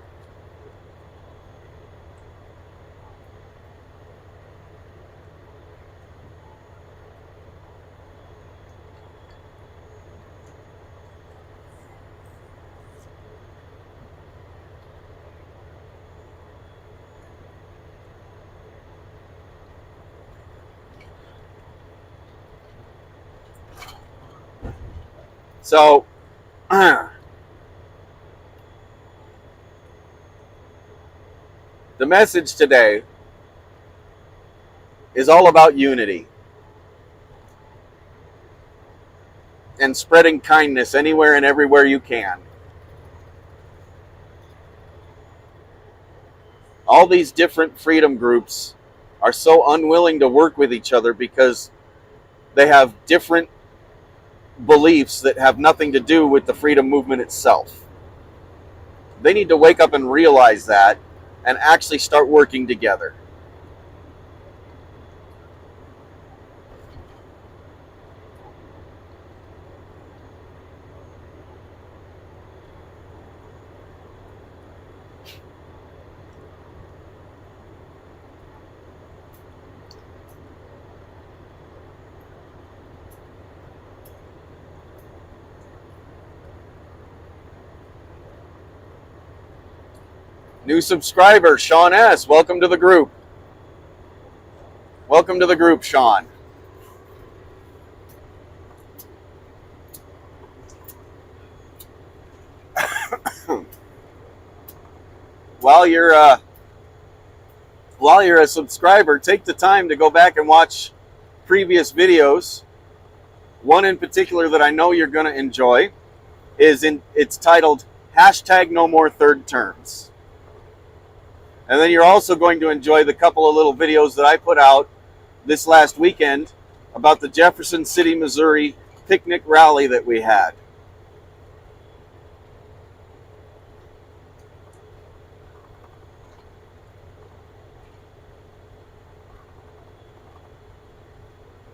[SPEAKER 1] So, the message today is all about unity and spreading kindness anywhere and everywhere you can. All these different freedom groups are so unwilling to work with each other because they have different beliefs that have nothing to do with the freedom movement itself. They need to wake up and realize that and actually start working together. New subscriber, Sean S. Welcome to the group. Welcome to the group, Sean. While you're a subscriber, take the time to go back and watch previous videos. One in particular that I know you're going to enjoy it's titled #No More Third Terms. And then you're also going to enjoy the couple of little videos that I put out this last weekend about the Jefferson City, Missouri picnic rally that we had.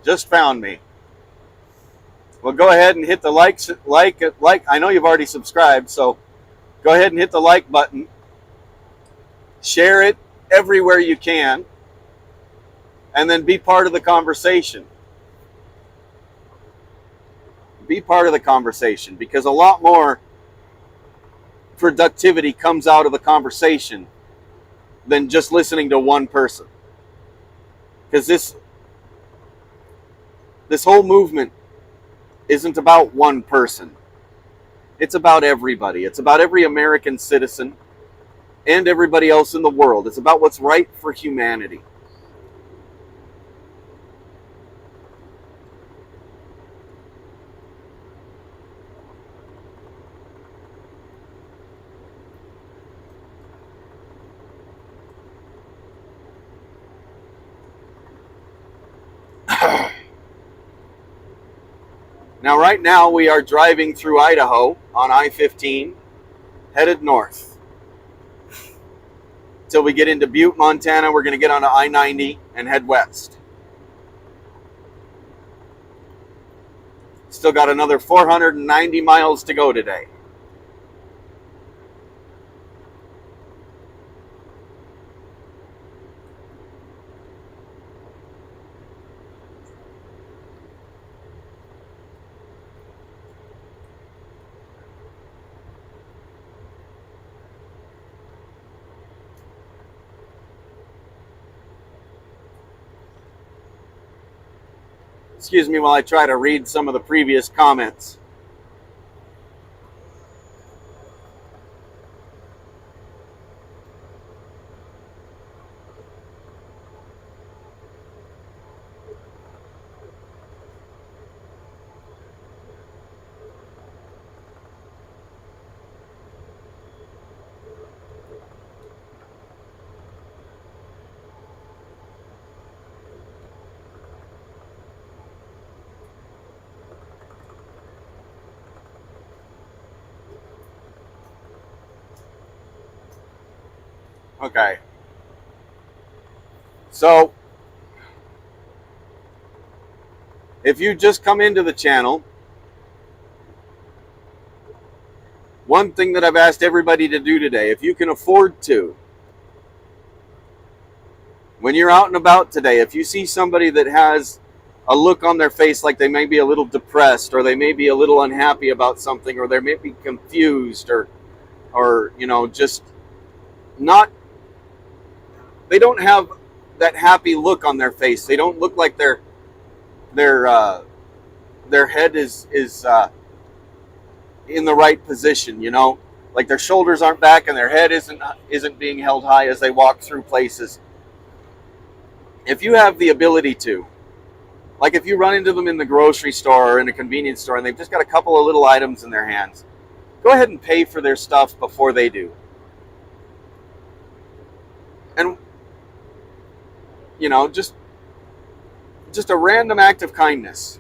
[SPEAKER 1] Just found me. Well, go ahead and hit the like. I know you've already subscribed, so go ahead and hit the like button. Share it everywhere you can, and then be part of the conversation. Be part of the conversation, because a lot more productivity comes out of the conversation than just listening to one person. Because this whole movement isn't about one person. It's about everybody. It's about every American citizen and everybody else in the world. It's about what's right for humanity. Now, right now, we are driving through Idaho on I-15, headed north. Till we get into Butte, Montana, we're going to get onto I-90 and head west. Still got another 490 miles to go today. Excuse me while I try to read some of the previous comments. Okay. So, if you just come into the channel, one thing that I've asked everybody to do today, if you can afford to, when you're out and about today, if you see somebody that has a look on their face like they may be a little depressed, or they may be a little unhappy about something, or they may be confused, or just not, they don't have that happy look on their face. They don't look like their their head is in the right position. Like their shoulders aren't back and their head isn't being held high as they walk through places. If you have the ability to, like if you run into them in the grocery store or in a convenience store and they've just got a couple of little items in their hands, go ahead and pay for their stuff before they do. And just a random act of kindness.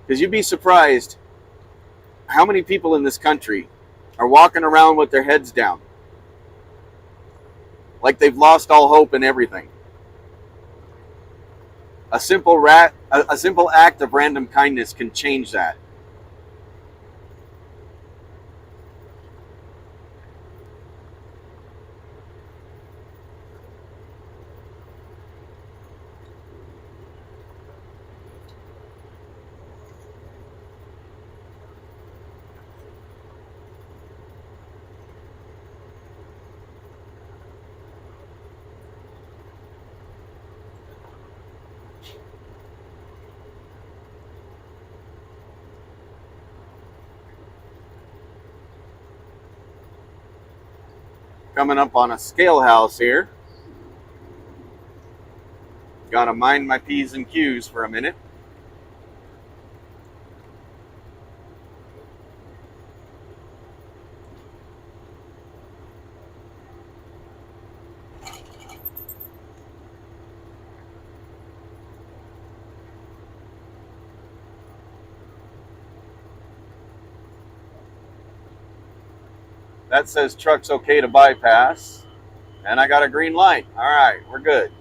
[SPEAKER 1] Because you'd be surprised how many people in this country are walking around with their heads down, like they've lost all hope in everything. A simple act of random kindness can change that. Coming up on a scale house here. Gotta mind my P's and Q's for a minute. That says truck's okay to bypass. And I got a green light. All right, we're good.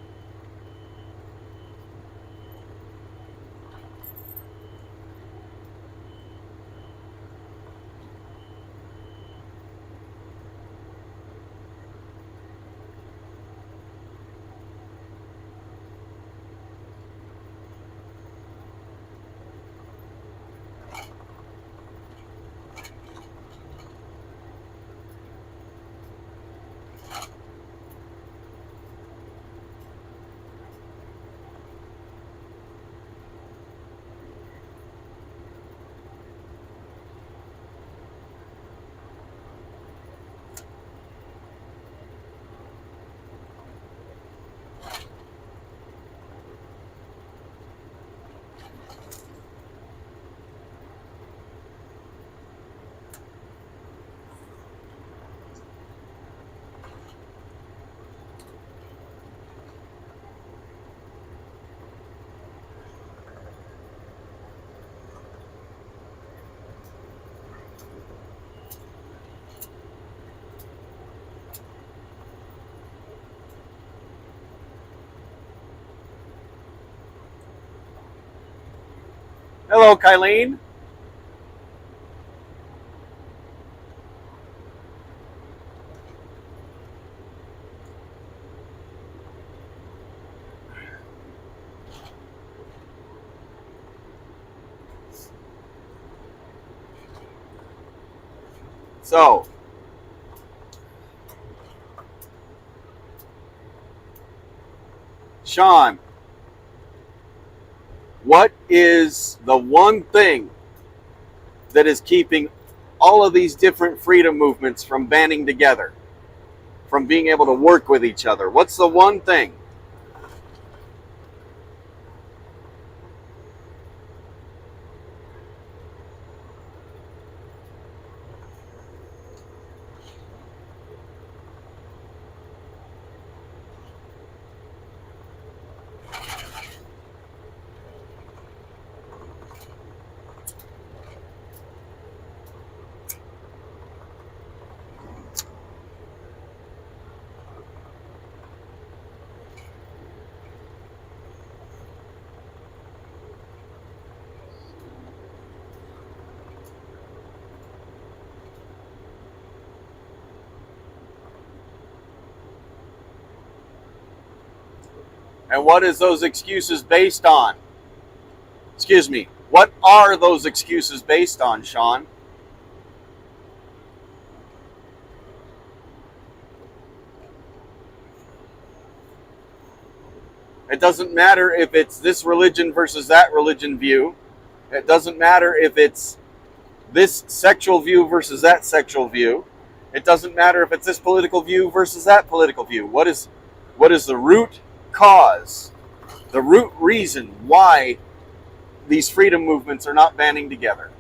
[SPEAKER 1] Hello, Kylene. So, Sean, what is the one thing that is keeping all of these different freedom movements from banding together, from being able to work with each other? What's the one thing? And what is those excuses based on? Excuse me. What are those excuses based on, Sean? It doesn't matter if it's this religion versus that religion view. It doesn't matter if it's this sexual view versus that sexual view. It doesn't matter if it's this political view versus that political view. What is the root cause, the root reason why these freedom movements are not banding together?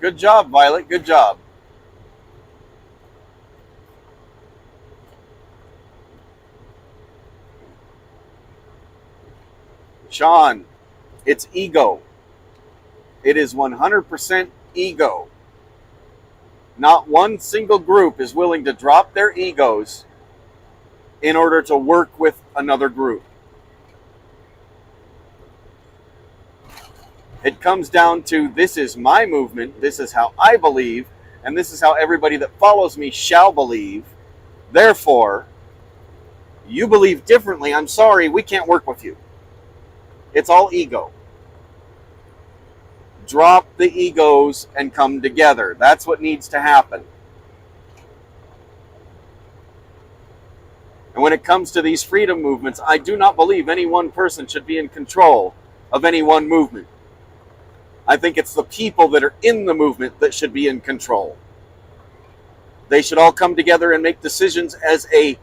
[SPEAKER 1] Good job, Violet. Good job. Sean, it's ego. It is 100% ego. Not one single group is willing to drop their egos in order to work with another group. It comes down to, this is my movement, this is how I believe, and this is how everybody that follows me shall believe. Therefore, you believe differently. I'm sorry, we can't work with you. It's all ego. Drop the egos and come together. That's what needs to happen. And when it comes to these freedom movements, I do not believe any one person should be in control of any one movement. I think it's the people that are in the movement that should be in control. They should all come together and make decisions as a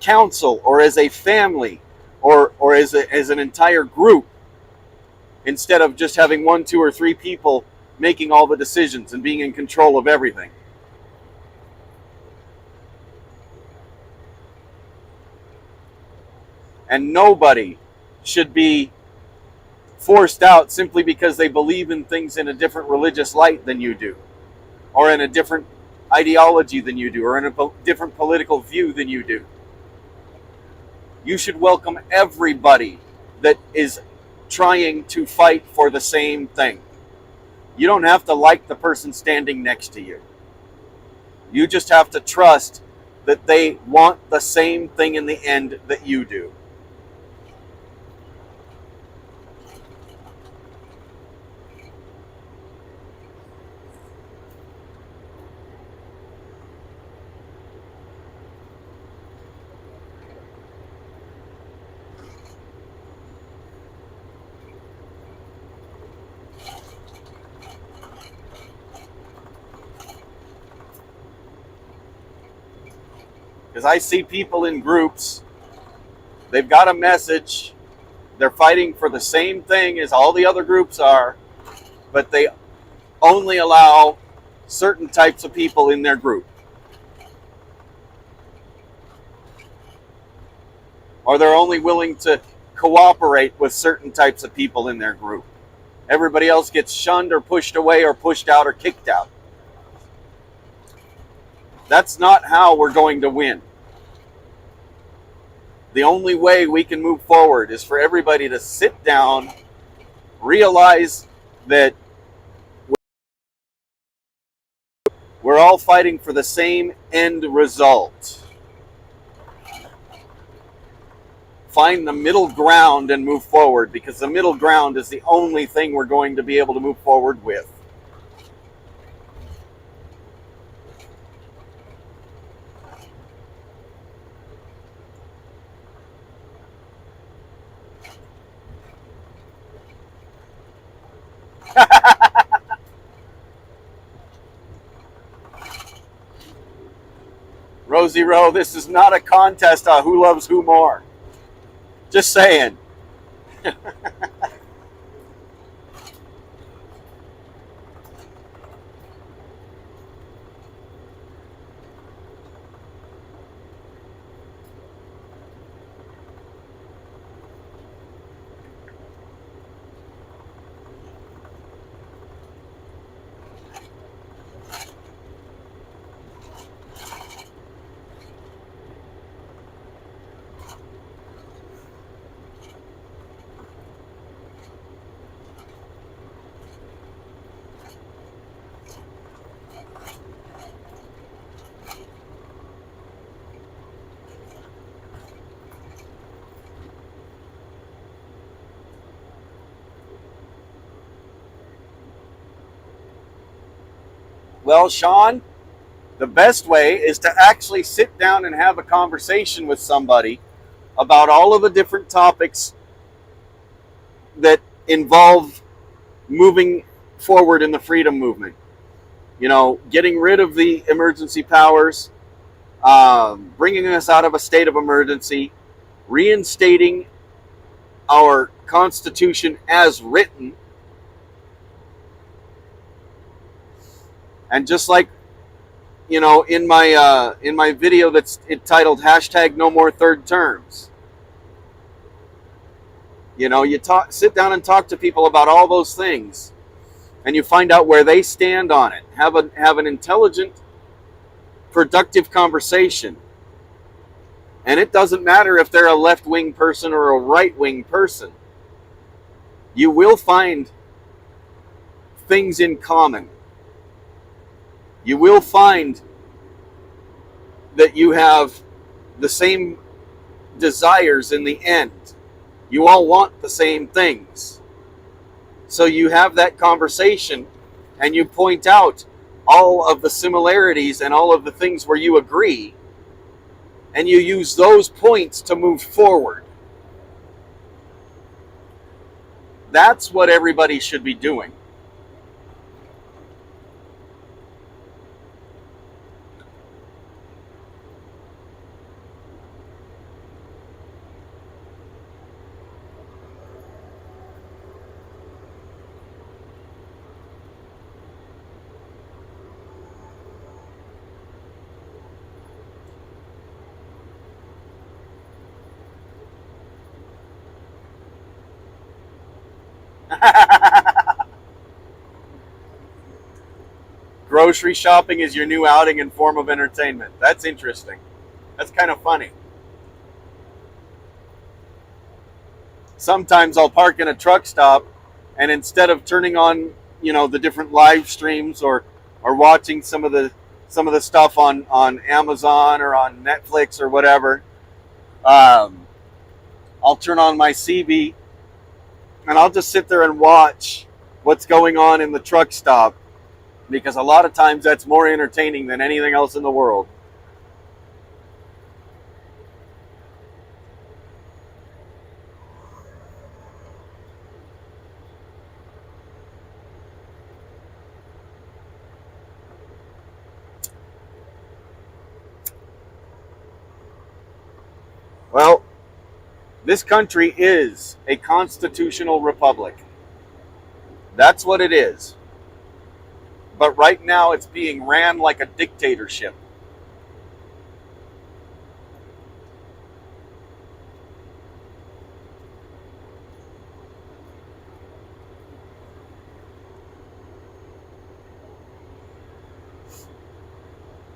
[SPEAKER 1] council or as a family or as an entire group, instead of just having 1, 2, or 3 people making all the decisions and being in control of everything. And nobody should be forced out simply because they believe in things in a different religious light than you do, or in a different ideology than you do, or in a different political view than you do. You should welcome everybody that is trying to fight for the same thing. You don't have to like the person standing next to you. You just have to trust that they want the same thing in the end that you do. Because I see people in groups, they've got a message, they're fighting for the same thing as all the other groups are, but they only allow certain types of people in their group. Or they're only willing to cooperate with certain types of people in their group. Everybody else gets shunned or pushed away or pushed out or kicked out. That's not how we're going to win. The only way we can move forward is for everybody to sit down, realize that we're all fighting for the same end result. Find the middle ground and move forward, because the middle ground is the only thing we're going to be able to move forward with. Rosie Rowe, this is not a contest on who loves who more. Just saying. Well, Sean, the best way is to actually sit down and have a conversation with somebody about all of the different topics that involve moving forward in the freedom movement. You know, getting rid of the emergency powers, bringing us out of a state of emergency, reinstating our Constitution as written, and just like, you know, in my video that's entitled #No More Third Terms. You know, sit down and talk to people about all those things, and you find out where they stand on it. Have an intelligent, productive conversation. And it doesn't matter if they're a left-wing person or a right-wing person. You will find things in common. You will find that you have the same desires in the end. You all want the same things. So you have that conversation and you point out all of the similarities and all of the things where you agree, and you use those points to move forward. That's what everybody should be doing. Grocery shopping is your new outing and form of entertainment. That's interesting. That's kind of funny. Sometimes I'll park in a truck stop, and instead of turning on, you know, the different live streams or watching some of the stuff on Amazon or on Netflix or whatever, I'll turn on my CB and I'll just sit there and watch what's going on in the truck stop, because a lot of times that's more entertaining than anything else in the world. Well, this country is a constitutional republic. That's what it is. But right now it's being ran like a dictatorship.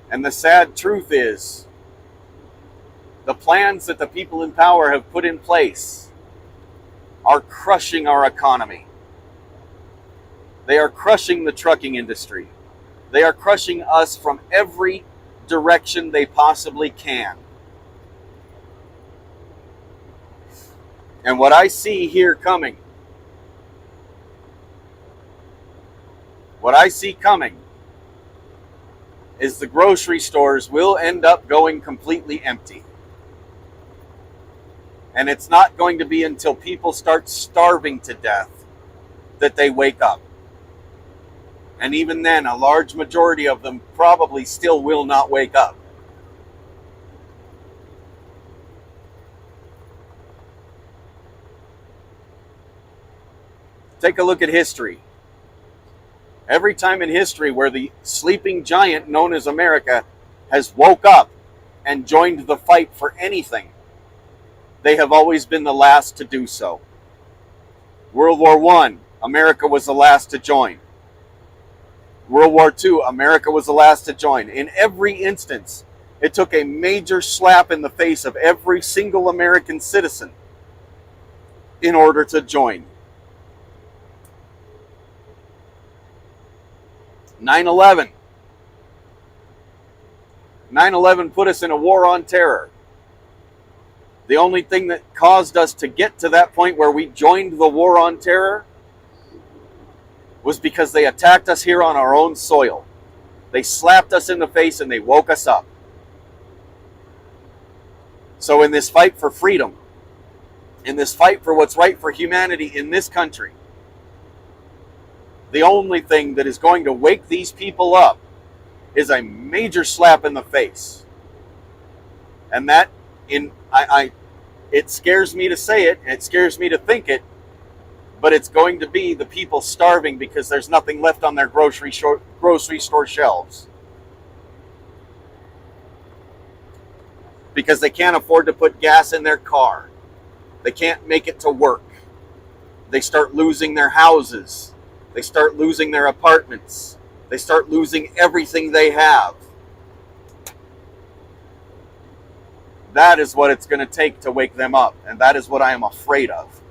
[SPEAKER 1] And the sad truth is, the plans that the people in power have put in place are crushing our economy. They are crushing the trucking industry. They are crushing us from every direction they possibly can. And what I see here coming, is the grocery stores will end up going completely empty. And it's not going to be until people start starving to death that they wake up. And even then, a large majority of them probably still will not wake up. Take a look at history. Every time in history where the sleeping giant known as America has woke up and joined the fight for anything, they have always been the last to do so. World War I, America was the last to join. World War II, America was the last to join. In every instance, it took a major slap in the face of every single American citizen in order to join. 9/11. 9/11 put us in a war on terror. The only thing that caused us to get to that point where we joined the war on terror was because they attacked us here on our own soil. They slapped us in the face and they woke us up. So in this fight for freedom, in this fight for what's right for humanity in this country, the only thing that is going to wake these people up is a major slap in the face. And that, it scares me to say it, and it scares me to think it, but it's going to be the people starving because there's nothing left on their grocery store shelves. Because they can't afford to put gas in their car. They can't make it to work. They start losing their houses. They start losing their apartments. They start losing everything they have. That is what it's going to take to wake them up. And that is what I am afraid of.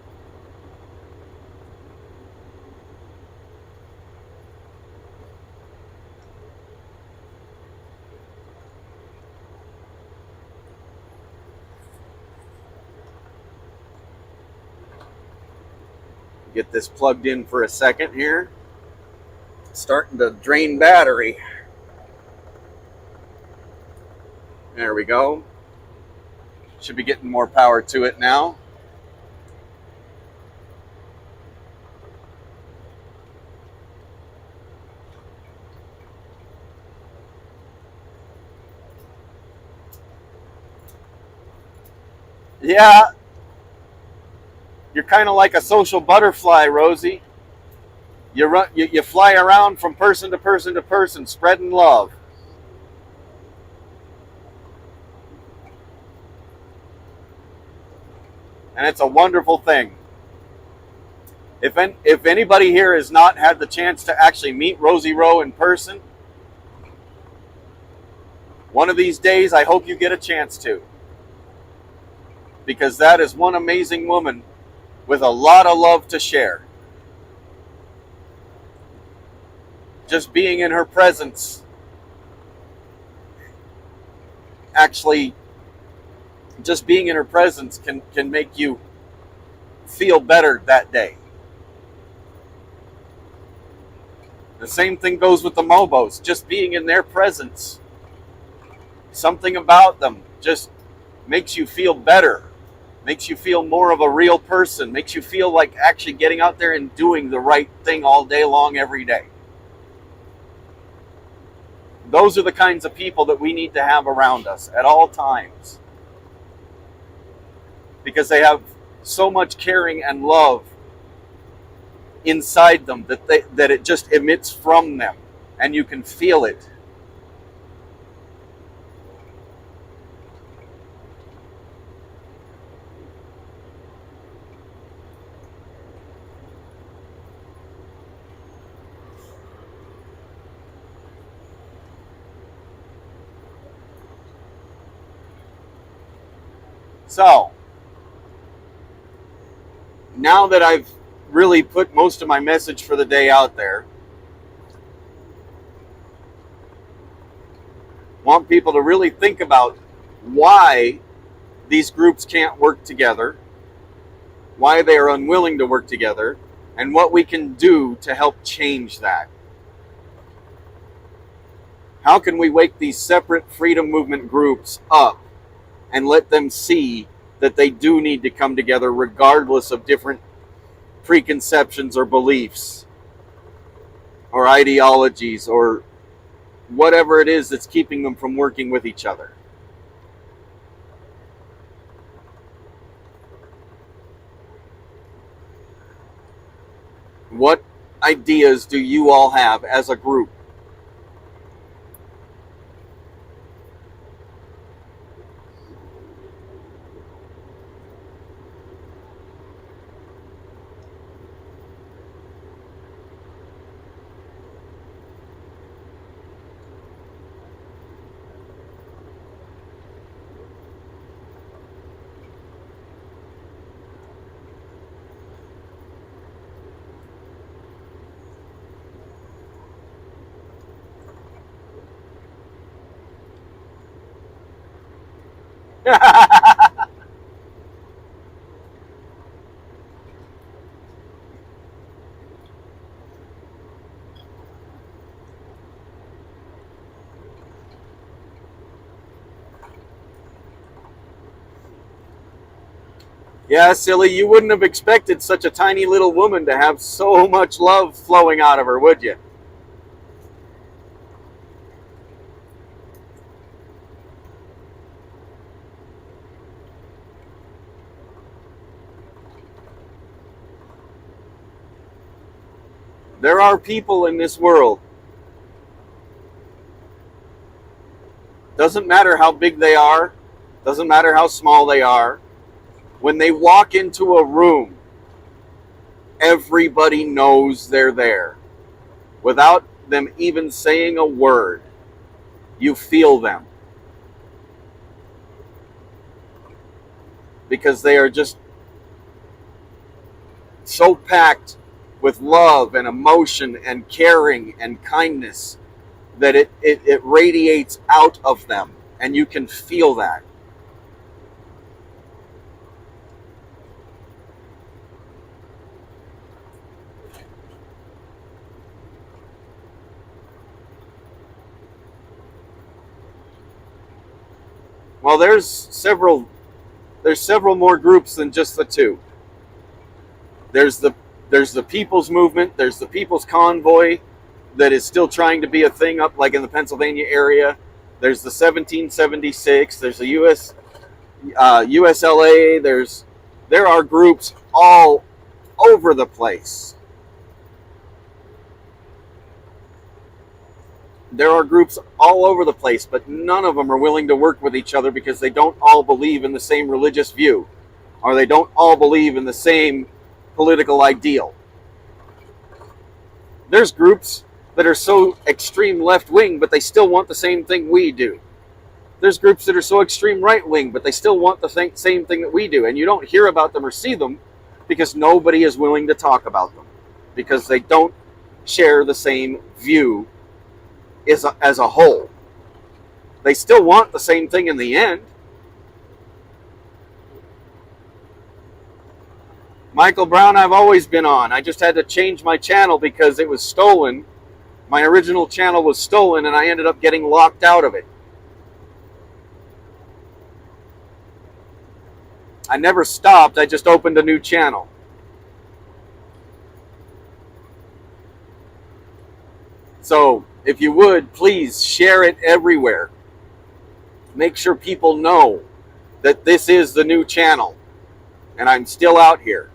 [SPEAKER 1] Get this plugged in for a second here. Starting to drain battery. There we go. Should be getting more power to it now. Yeah. You're kind of like a social butterfly, Rosie. You fly around from person to person to person, spreading love. And it's a wonderful thing. If anybody here has not had the chance to actually meet Rosie Rowe in person, one of these days I hope you get a chance to. Because that is one amazing woman with a lot of love to share. Just being in her presence actually, just being in her presence can make you feel better that day. The same thing goes with the Mobos. Just being in their presence, something about them just makes you feel better, makes you feel more of a real person, makes you feel like actually getting out there and doing the right thing all day long, every day. Those are the kinds of people that we need to have around us at all times. Because they have so much caring and love inside them that it just emits from them. And you can feel it. So, now that I've really put most of my message for the day out there, want people to really think about why these groups can't work together, why they are unwilling to work together, and what we can do to help change that. How can we wake these separate freedom movement groups up and let them see that they do need to come together regardless of different preconceptions or beliefs or ideologies or whatever it is that's keeping them from working with each other? What ideas do you all have as a group? Yeah, silly, you wouldn't have expected such a tiny little woman to have so much love flowing out of her, would you? There are people in this world, doesn't matter how big they are, doesn't matter how small they are, when they walk into a room, everybody knows they're there. Without them even saying a word, you feel them. Because they are just so packed with love and emotion and caring and kindness that it radiates out of them, and you can feel that. Well, there's several more groups than just the two. There's the People's Movement, there's the People's Convoy that is still trying to be a thing up like in the Pennsylvania area. There's the 1776, there's the USLA, there are groups all over the place. There are groups all over the place, but none of them are willing to work with each other because they don't all believe in the same religious view, or they don't all believe in the same political ideal. There's groups that are so extreme left-wing, but they still want the same thing we do. There's groups that are so extreme right-wing, but they still want the same thing that we do. And you don't hear about them or see them because nobody is willing to talk about them, because they don't share the same view as a whole. They still want the same thing in the end. Michael Brown, I've always been on. I just had to change my channel because it was stolen. My original channel was stolen, and I ended up getting locked out of it. I never stopped. I just opened a new channel. So, if you would, please share it everywhere. Make sure people know that this is the new channel, and I'm still out here.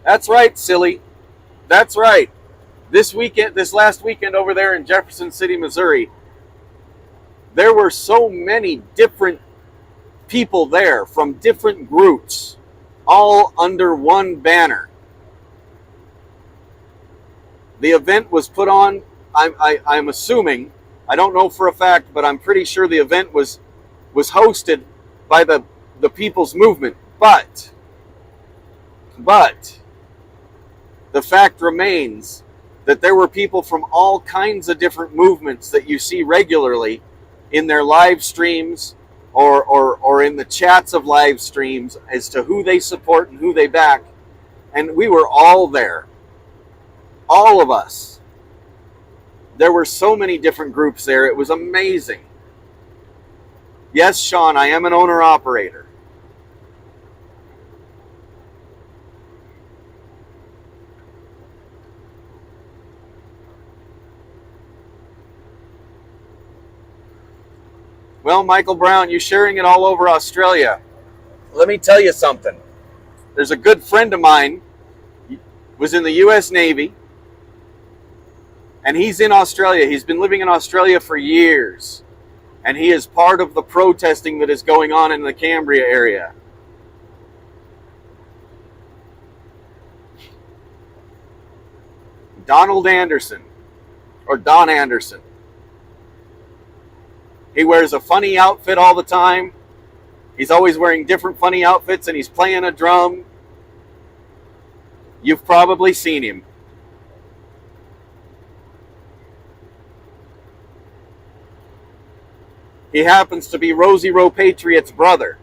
[SPEAKER 1] That's right, silly. That's right. This last weekend over there in Jefferson City, Missouri, there were so many different people there from different groups, all under one banner. The event was put on, I'm assuming, I don't know for a fact, but I'm pretty sure the event was hosted by the People's Movement. But the fact remains that there were people from all kinds of different movements that you see regularly in their live streams or in the chats of live streams as to who they support and who they back. And we were all there. All of us. There were so many different groups there. It was amazing. Yes, Sean, I am an owner-operator. Well, Michael Brown, you're sharing it all over Australia. Let me tell you something. There's a good friend of mine, was in the U.S. Navy, and he's in Australia. He's been living in Australia for years, and he is part of the protesting that is going on in the Cambria area. Donald Anderson, or Don Anderson. He wears a funny outfit all the time. He's always wearing different funny outfits, and he's playing a drum. You've probably seen him. He happens to be Rosie Rowe Patriot's brother.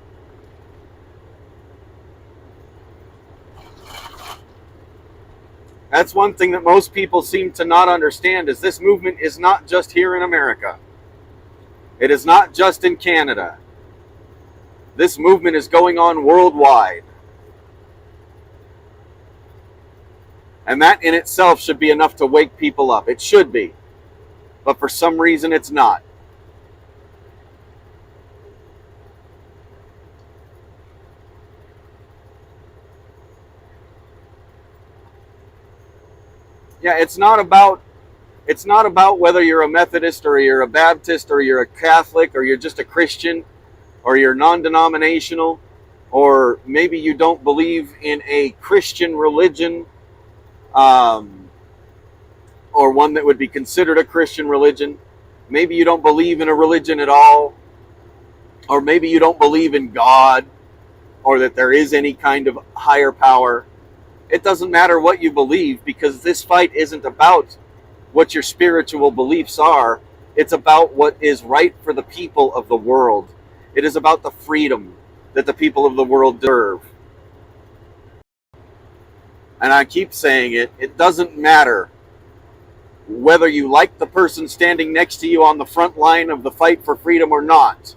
[SPEAKER 1] That's one thing that most people seem to not understand, is this movement is not just here in America. It is not just in Canada. This movement is going on worldwide. And that in itself should be enough to wake people up. It should be. But for some reason, it's not. Yeah, it's not about whether you're a Methodist or you're a Baptist or you're a Catholic or you're just a Christian or you're non-denominational, or maybe you don't believe in a Christian religion, or one that would be considered a Christian religion. Maybe you don't believe in a religion at all, or maybe you don't believe in God, or that there is any kind of higher power. It doesn't matter what you believe, because this fight isn't about what your spiritual beliefs are. It's about what is right for the people of the world. It is about the freedom that the people of the world deserve. And I keep saying it, it doesn't matter whether you like the person standing next to you on the front line of the fight for freedom or not.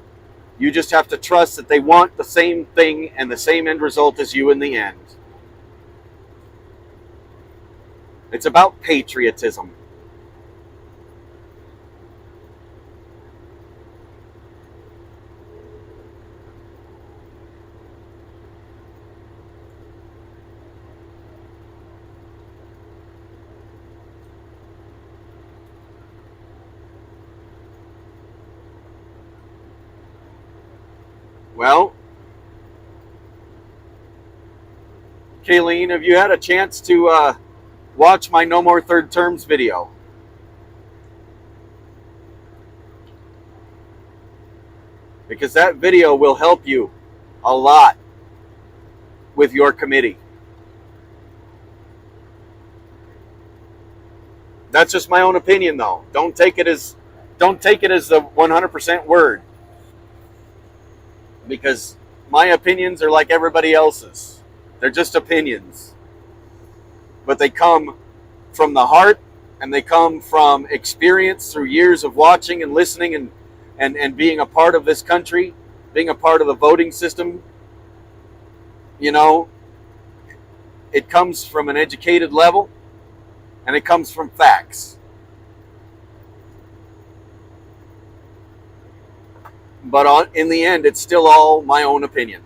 [SPEAKER 1] You just have to trust that they want the same thing and the same end result as you in the end. It's about patriotism. Well, Kayleen, have you had a chance to watch my No More Third Terms video? Because that video will help you a lot with your committee. That's just my own opinion, though. Don't take it as the 100% word, because my opinions are like everybody else's. They're just opinions, but they come from the heart, and they come from experience through years of watching and listening and being a part of this country, being a part of the voting system. You know, it comes from an educated level, and it comes from facts. But in the end, it's still all my own opinion.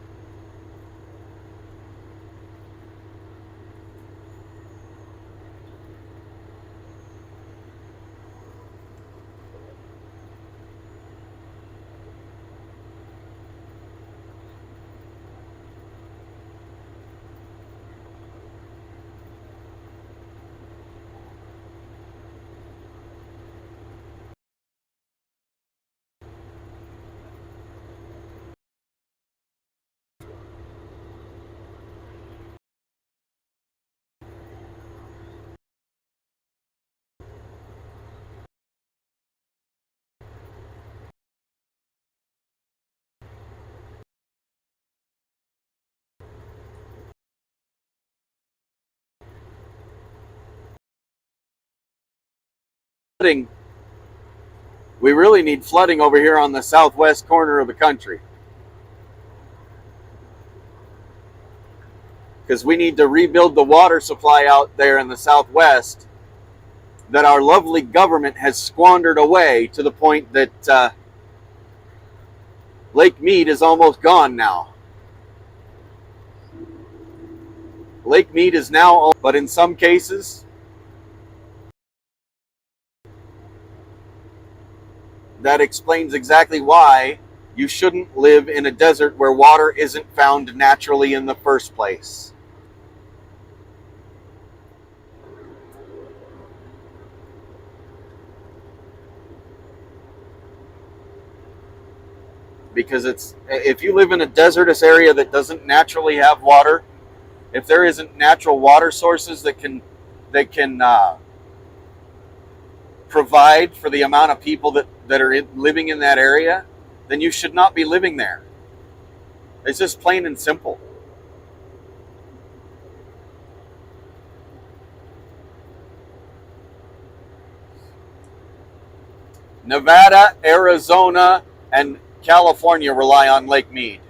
[SPEAKER 1] We really need flooding over here on the southwest corner of the country, because we need to rebuild the water supply out there in the southwest that our lovely government has squandered away, to the point that Lake Mead is almost gone now. Lake Mead is now, but in some cases, that explains exactly why you shouldn't live in a desert where water isn't found naturally in the first place. Because if you live in a desertous area that doesn't naturally have water, if there isn't natural water sources that can provide for the amount of people that are living in that area, then you should not be living there. It's just plain and simple. Nevada, Arizona, and California rely on Lake Mead.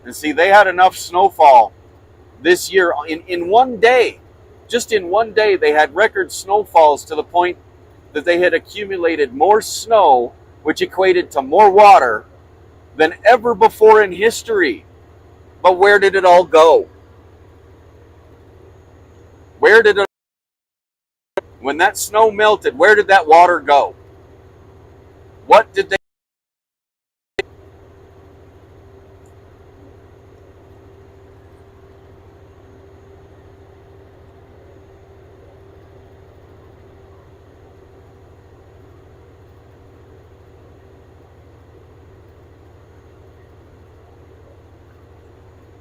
[SPEAKER 1] And see, they had enough snowfall this year in one day. Just in one day, they had record snowfalls to the point that they had accumulated more snow, which equated to more water than ever before in history. But where did it all go? Where did it, when that snow melted, where did that water go? What did they?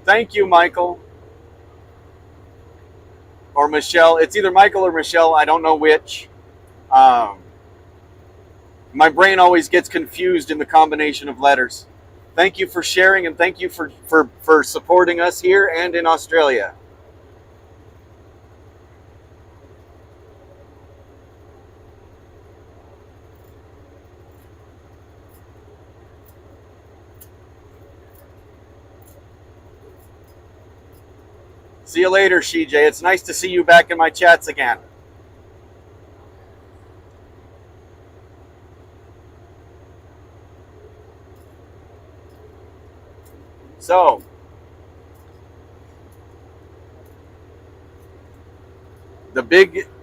[SPEAKER 1] Thank you, Michael or Michelle. It's either Michael or Michelle. I don't know which. Um, my brain always gets confused in the combination of letters. Thank you for sharing, and thank you for supporting us here and in Australia. See you later, CJ. It's nice to see you back in my chats again. So, the big